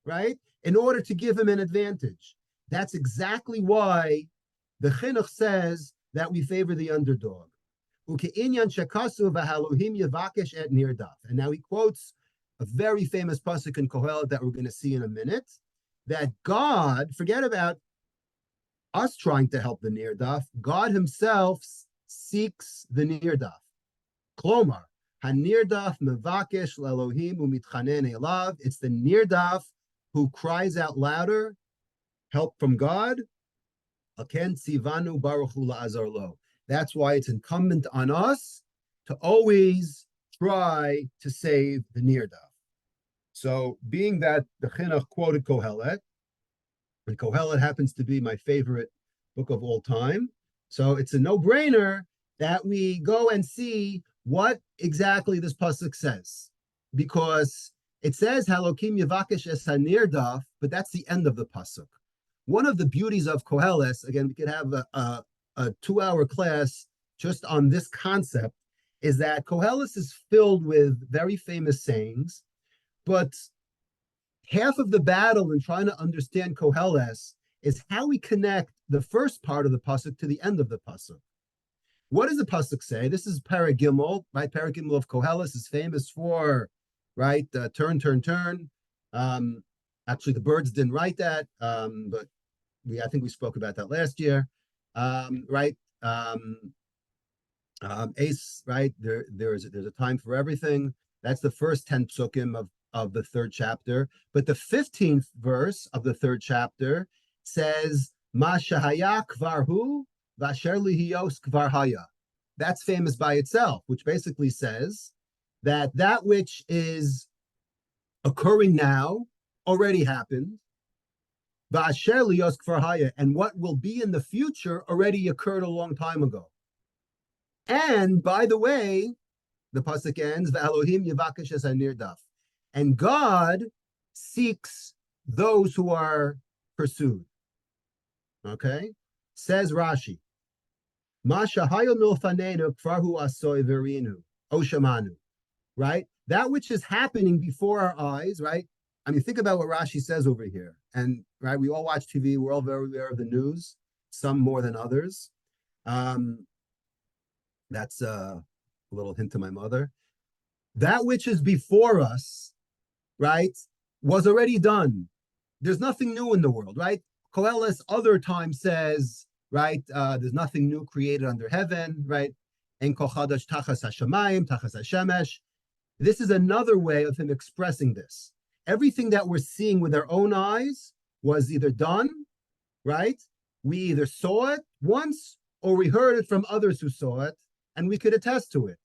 right? In order to give him an advantage. That's exactly why the Chinuch says that we favor the underdog. And now he quotes a very famous pasuk in Kohelet that we're going to see in a minute, that God, forget about us trying to help the nirdaf, God himself seeks the nirdaf. Klomar, hanirdaf mevakesh leElohim umitchanen elav. It's the nirdaf who cries out louder, help from God. Aken tzivanu baruch hu la'azar lo. That's why it's incumbent on us to always try to save the nirdaf. So, being that the Chinuch quoted Kohelet, and Kohelet happens to be my favorite book of all time, so it's a no-brainer that we go and see what exactly this pasuk says. because it says Halokim Yavakesh es Hanirdaf, but that's the end of the pasuk. One of the beauties of Koheles, again, we could have a 2-hour class just on this concept, is that Koheles is filled with very famous sayings, but half of the battle in trying to understand Koheles is how we connect the first part of the pasuk to the end of the pasuk. What does the pasuk say? This is Paragimel, right? Paragimel of Koheles is famous for, right? Turn, turn, turn. Actually, the birds didn't write that, but I think we spoke about that last year, right? Ace, right? There's a time for everything. That's the first 10 psukim of the third chapter. But the 15th verse of the third chapter says, Ma shahaya kvar hu, vasher lihiyos kvar haya. That's famous by itself, which basically says that which is occurring now already happened. Vasher lihiyos kvar haya, and what will be in the future already occurred a long time ago. And by the way, the pasuk ends, "Ve'Elohim yivakesh es hanirdaf," and God seeks those who are pursued. Okay, says Rashi, "Ma shahayo milfanenu kfarhu asoy verinu oshamanu." Right, that which is happening before our eyes. Right, I mean, think about what Rashi says over here. And right, we all watch TV. We're all very aware of the news, some more than others. That's a little hint to my mother. That which is before us, right, was already done. There's nothing new in the world, right? Koheles other times says, right, there's nothing new created under heaven, right? En kol chadash tachas hashamayim, tachas hashemesh. This is another way of him expressing this. Everything that we're seeing with our own eyes was either done, right? We either saw it once or we heard it from others who saw it, and we could attest to it.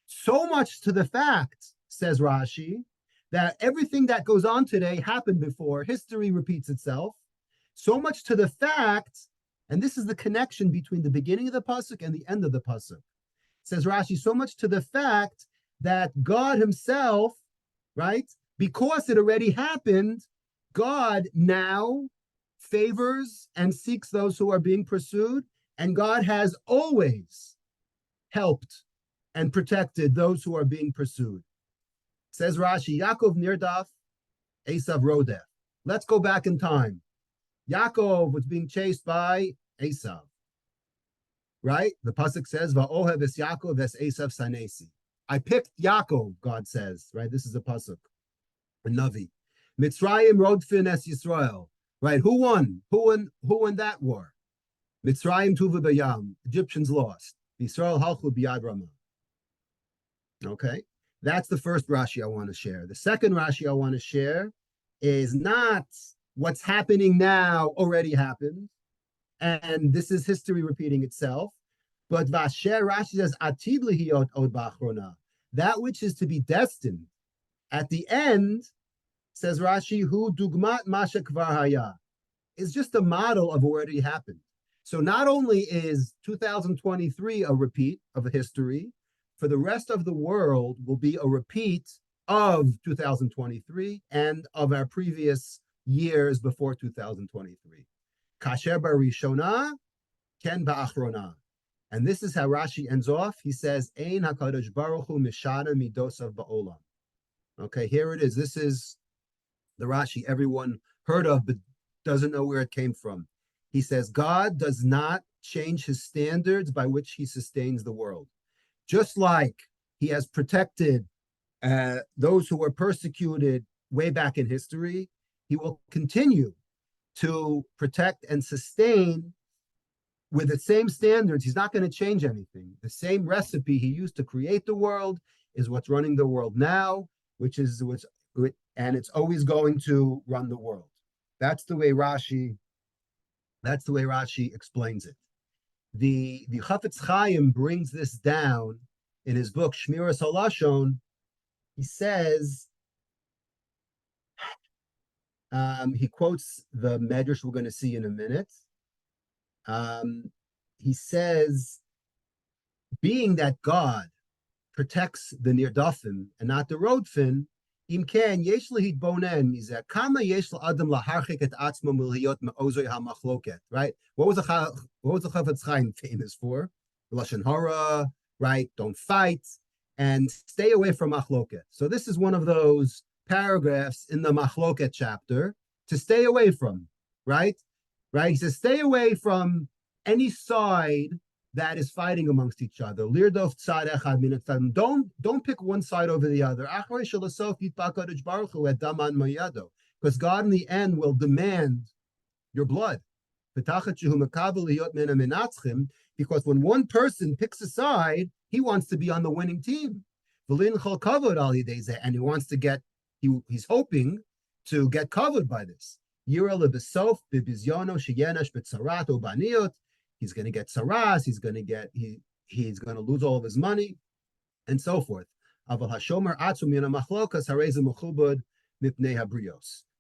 So much to the fact, says Rashi, that everything that goes on today happened before. History repeats itself. So much to the fact, and this is the connection between the beginning of the pasuk and the end of the pasuk. Says Rashi, so much to the fact that God himself, right, because it already happened, God now favors and seeks those who are being pursued, and God has always helped and protected those who are being pursued. Says Rashi, Yaakov nirdaf, Esav rodef. Let's go back in time. Yaakov was being chased by Esav. Right? The pasuk says, "Va'ohev es Yaakov es Esav sanesi." I picked Yaakov, God says. Right? This is a pasuk, a navi. Mitzrayim rodfin es Yisrael. Right? Who won? Who won that war? Mitzrayim tuva bayam. Egyptians lost. Yisrael halchu biyad ramah. Okay, that's the first Rashi I want to share. The second Rashi I want to share is not what's happening now already happened, and this is history repeating itself. But Vasher Rashi says atid lihiyot od ba'achrona, that which is to be destined at the end. Says Rashi, hu dugmat masha kvar haya, is just a model of what already happened. So not only is 2023 a repeat of a history, for the rest of the world will be a repeat of 2023 and of our previous years before 2023. Kasher barishona, ken ba'achrona. And this is how Rashi ends off. He says, Ein HaKadosh Baruch Hu mishana midosav ba'olam. Okay, here it is. This is the Rashi everyone heard of, but doesn't know where it came from. He says, God does not change his standards by which he sustains the world. Just like he has protected those who were persecuted way back in history, he will continue to protect and sustain with the same standards. He's not going to change anything. The same recipe he used to create the world is what's running the world now, and it's always going to run the world. That's the way Rashi explains it. The Chafetz Chaim brings this down in his book Shmiras Halashon. He says, he quotes the Medrash we're going to see in a minute. He says being that God protects the nirdafim and not the rodfin, im ken yesh lahitbonen mizeh kama yesh la'adam laharchik et atzmo milhiyot me'ozoi hamachloket. Right? What was the Chafetz Chaim famous for? Lashon hara, right? Don't fight and stay away from machloket. So this is one of those paragraphs in the machloket chapter to stay away from. Right? Right? He says stay away from any side that is fighting amongst each other. Don't pick one side over the other. Because God in the end will demand your blood. Because when one person picks a side, he wants to be on the winning team. And he wants to get, he's hoping to get covered by this. He's going to get saras, he's going to lose all of his money, and so forth.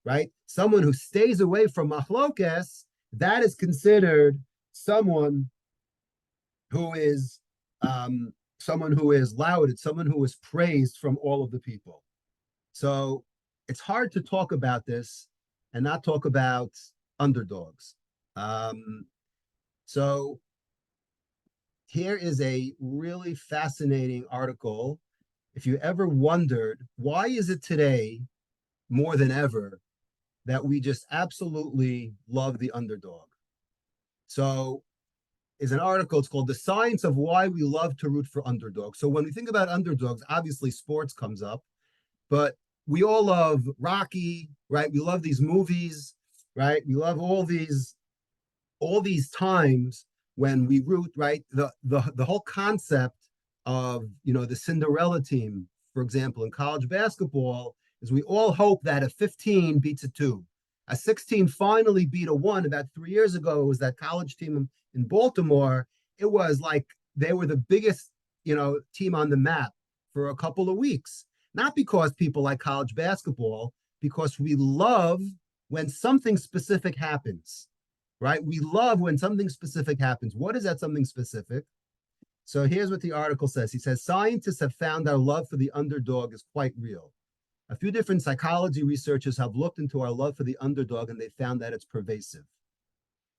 Right? Someone who stays away from machlokas, that is considered someone who is lauded, someone who is praised from all of the people. So it's hard to talk about this and not talk about underdogs. So here is a really fascinating article. If you ever wondered, why is it today more than ever that we just absolutely love the underdog? So is an article, it's called The Science of Why We Love to Root for Underdogs. So when we think about underdogs, obviously sports comes up, but we all love Rocky, right? We love these movies, right? We love all these times when we root, right? The whole concept of, the Cinderella team, for example, in college basketball, is we all hope that a 15 beats a 2. A 16 finally beat a 1. About 3 years ago, it was that college team in Baltimore. It was like they were the biggest, team on the map for a couple of weeks. Not because people like college basketball, because we love when something specific happens. Right? We love when something specific happens. What is that something specific? So here's what the article says. He says, scientists have found our love for the underdog is quite real. A few different psychology researchers have looked into our love for the underdog and they found that it's pervasive.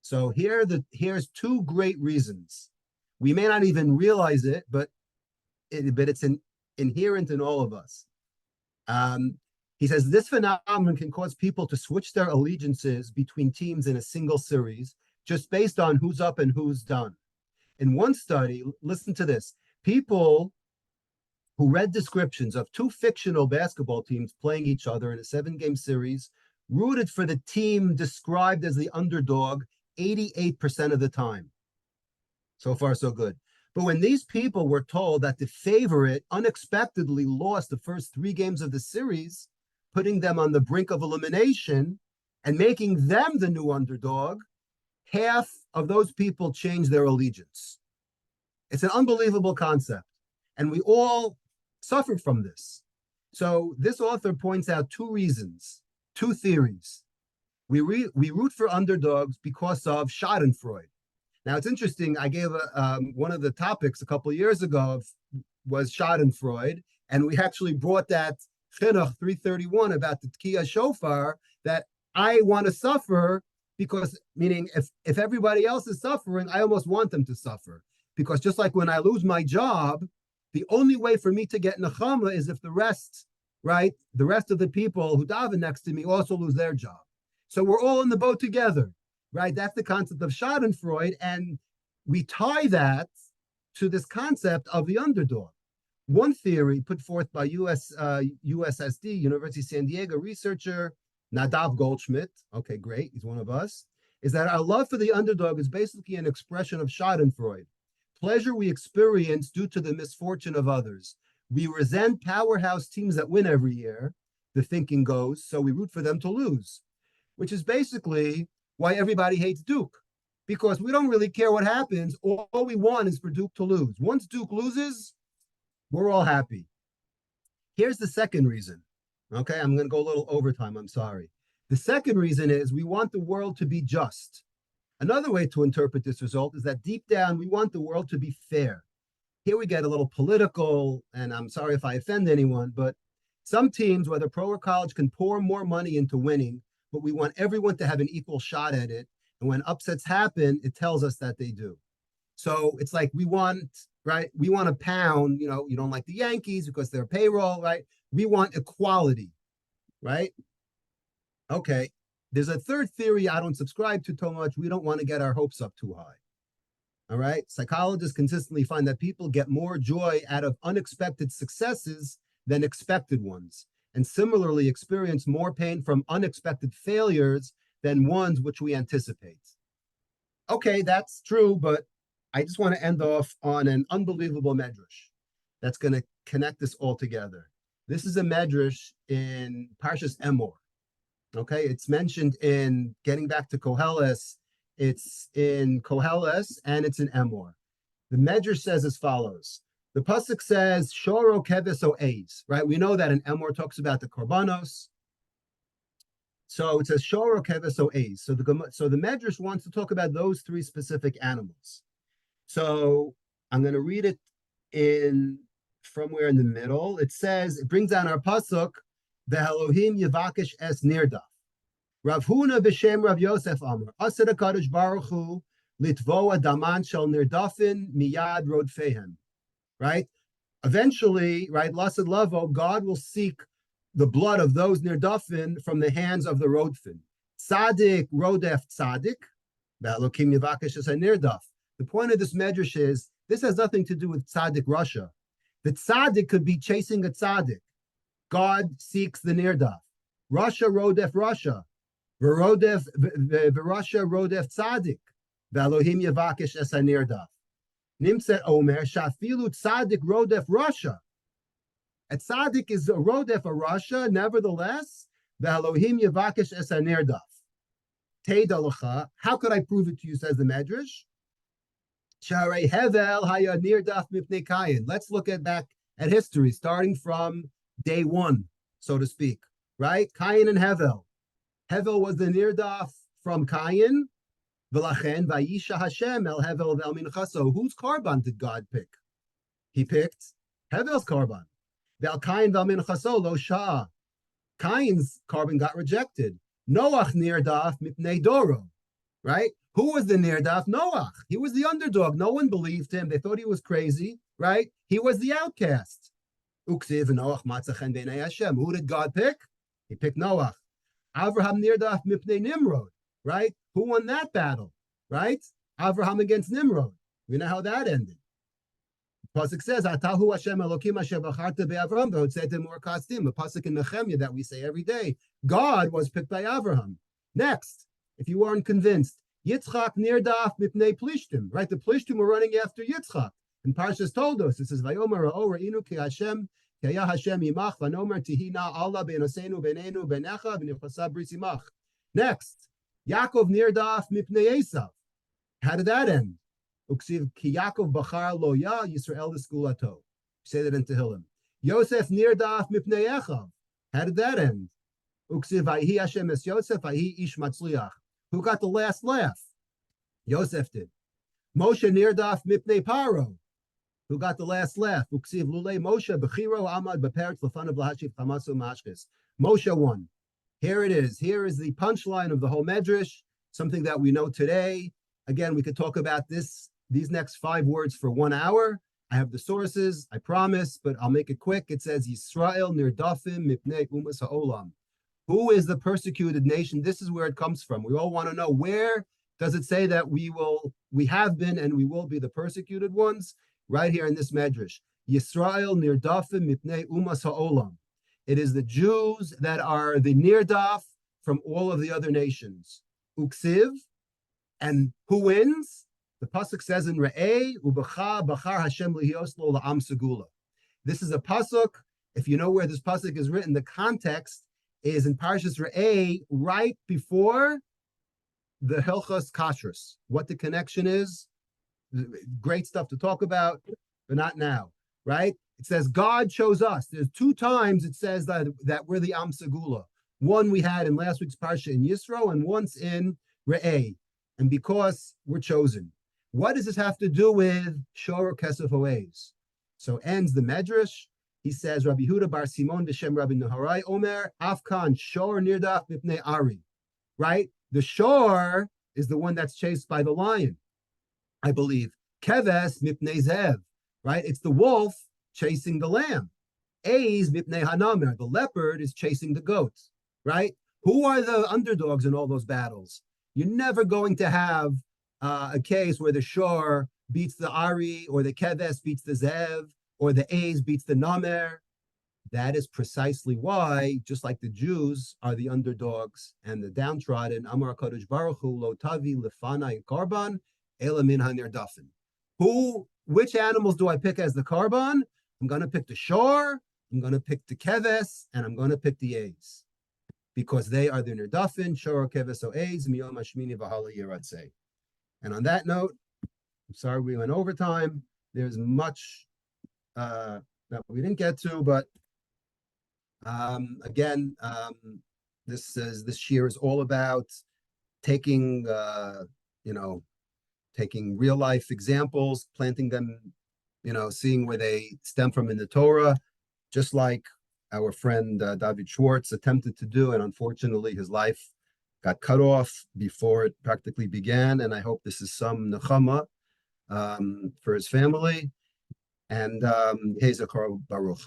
So here's 2 great reasons. We may not even realize it, but it's inherent in all of us. He says this phenomenon can cause people to switch their allegiances between teams in a single series just based on who's up and who's down. In one study, listen to this, people who read descriptions of 2 fictional basketball teams playing each other in a 7-game series rooted for the team described as the underdog 88% of the time. So far, so good. But when these people were told that the favorite unexpectedly lost the first 3 games of the series, putting them on the brink of elimination and making them the new underdog, half of those people changed their allegiance. It's an unbelievable concept. And we all suffered from this. So this author points out 2 reasons, 2 theories. We root for underdogs because of Schadenfreude. Now, it's interesting. I gave one of the topics a couple of years ago was Schadenfreude, and we actually brought that Chinuch 331 about the Tkiya Shofar, that I want to suffer because, meaning if everybody else is suffering, I almost want them to suffer. Because just like when I lose my job, the only way for me to get nechama is if the rest of the people who daven next to me also lose their job. So we're all in the boat together, right? That's the concept of Schadenfreude, and we tie that to this concept of the underdog. One theory put forth by USSD, University of San Diego researcher Nadav Goldschmidt, okay, great, he's one of us, is that our love for the underdog is basically an expression of Schadenfreude, pleasure we experience due to the misfortune of others. We resent powerhouse teams that win every year, the thinking goes, so we root for them to lose, which is basically why everybody hates Duke, because we don't really care what happens. All we want is for Duke to lose. Once Duke loses, we're all happy. Here's the second reason. Okay, I'm going to go a little overtime. I'm sorry. The second reason is we want the world to be just. Another way to interpret this result is that deep down, we want the world to be fair. Here we get a little political, and I'm sorry if I offend anyone, but some teams, whether pro or college, can pour more money into winning, but we want everyone to have an equal shot at it. And when upsets happen, it tells us that they do. So it's like we want, right? We want a pound, you don't like the Yankees because they're payroll, right? We want equality, right? Okay. There's a third theory I don't subscribe to too much. We don't want to get our hopes up too high. All right. Psychologists consistently find that people get more joy out of unexpected successes than expected ones, and similarly experience more pain from unexpected failures than ones which we anticipate. Okay, that's true, but I just want to end off on an unbelievable medrash that's going to connect this all together. This is a medrash in Parshas Emor. Okay, it's mentioned in getting back to Koheles. It's in Koheles and it's in Emor. The Medrash says as follows. The pasuk says, "Shoro keves o'ez." Right? We know that in Emor talks about the korbanos. So it says Shoro keves o'ez. So the Medrash wants to talk about those three specific animals. So I'm going to read it in from where in the middle. It says, it brings down our pasuk, the Elohim Yevakish es Nirdaf. Rav Huna b'shem Rav Yosef Amar, Asad HaKadosh Baruch Hu, Litvo Adaman shel Nirdafin miyad rodfehem. Right? Eventually, right, Lasad Lavo, God will seek the blood of those Nirdafin from the hands of the Rodfin. Tzadik Rodef Tzadik, Elohim Yevakish es Nirdaf. The point of this medrash is, this has nothing to do with tzaddik Russia. The tzaddik could be chasing a tzaddik. God seeks the nirdaf. Russia rodef Russia. V'rodef v'Russia rodef tzaddik. V'Elohim yevakish es nirdaf. Nimset omer shafilu tzaddik rodef Russia. A tzaddik is a rodef a Russia, nevertheless, v'Elohim yevakish es nirdaf. Teida l'cha. How could I prove it to you, says the medrash? Let's look back at history, starting from day one, so to speak, right? Cain and Hevel. Hevel was the nirdaf from Cain. V'lachen vayisha Hashem el Hevel vel minchaso. Whose korban did God pick? He picked Hevel's korban. Vel Cain vel minchaso lo shah. Cain's korban got rejected. Noach nirdaf mipnei doro, right? Who was the nirdaf? Noach. He was the underdog. No one believed him. They thought he was crazy, right? He was the outcast. Uksiv Noach matzachen b'nei Hashem. Who did God pick? He picked Noach. Avraham nirdaf mipnei Nimrod, right? Who won that battle, right? Avraham against Nimrod. We know how that ended. Pasuk says, "Atahu Hashem Elokim Asher Bacharta beAvraham v'hotzeitem Or Kasdim." A pasuk in Nehemiah that we say every day. God was picked by Avraham. Next, if you weren't convinced, Yitzchak nirdaf mipnei Plishtim, right? The Plishtim were running after Yitzchak. And Parshas told us, it says, Vayomer ha'or re'inu ki Hashem, ki haya Hashem imach, vanomer tihina Allah be'nosenu be'nenu be'necha v'nichasa bris imach. Next, Yaakov nirdaf mipnei Esav. How did that end? Uksiv ki Yaakov bachar lo ya Yisrael l'skulato. Say that in Tehillim. Yosef nirdaf mipnei Echav. How did that end? Uksiv vayhi Hashem es Yosef, vayhi ish matzliach. Who got the last laugh? Yosef did. Moshe nirdaf mipnei Paro. Who got the last laugh? Uksiv lulei Moshe bechiro amad b'peretz lefanav lahashiv chamasu mashkes. Moshe won. Here it is. Here is the punchline of the whole medrash, something that we know today. Again, we could talk about these next 5 words for 1 hour. I have the sources, I promise, but I'll make it quick. It says, Yisrael nirdafim mipnei umas ha'olam. Who is the persecuted nation? This is where it comes from. We all want to know, where does it say that we have been and we will be the persecuted ones? Right here in this medrash. Yisrael nirdafim mipnei umas ha'olam. It is the Jews that are the nirdaf from all of the other nations. Uksiv, and who wins? The pasuk says in Re'eh, Ubecha bachar Hashem lihios lo la'am segula. This is a pasuk. If you know where this pasuk is written, the context is in Parshas Re'eh, right before the Hilchos Kashrus. What the connection is, great stuff to talk about, but not now, right? It says God chose us. There's 2 times it says that we're the Am Segula. One we had in last week's Parsha in Yisro, and once in Re'eh. And because we're chosen. What does this have to do with Shor Kesef Oez? So ends the Medrash. He says, Rabbi Huda bar Simon b'shem Rabbi Neharai Omer, Afkan shor nirdaf mipnei Ari. Right? The shor is the one that's chased by the lion, I believe. Keves mipnei zev. Right? It's the wolf chasing the lamb. A's mipnei hanamer. The leopard is chasing the goats. Right? Who are the underdogs in all those battles? You're never going to have a case where the shor beats the Ari, or the Keves beats the Zev, or the A's beats the Namer. That is precisely why, just like the Jews are the underdogs and the downtrodden, Amar HaKadosh Baruch Hu, Lo Tavi Lefanai Karban, Ela Min HaNirdafin. Which animals do I pick as the Karban? I'm going to pick the shor, I'm going to pick the Keves, and I'm going to pick the A's. Because they are the Nirdafin, shor, Keves, o A's, Miyom Hashmini V'hala Yiratzeh. And on that note, I'm sorry we went over time. There's much that we didn't get to, but again, this year is all about taking taking real life examples, planting them, seeing where they stem from in the Torah, just like our friend David Schwartz attempted to do, and unfortunately his life got cut off before it practically began. And I hope this is some nechama for his family. And Yehei Zechor Baruch.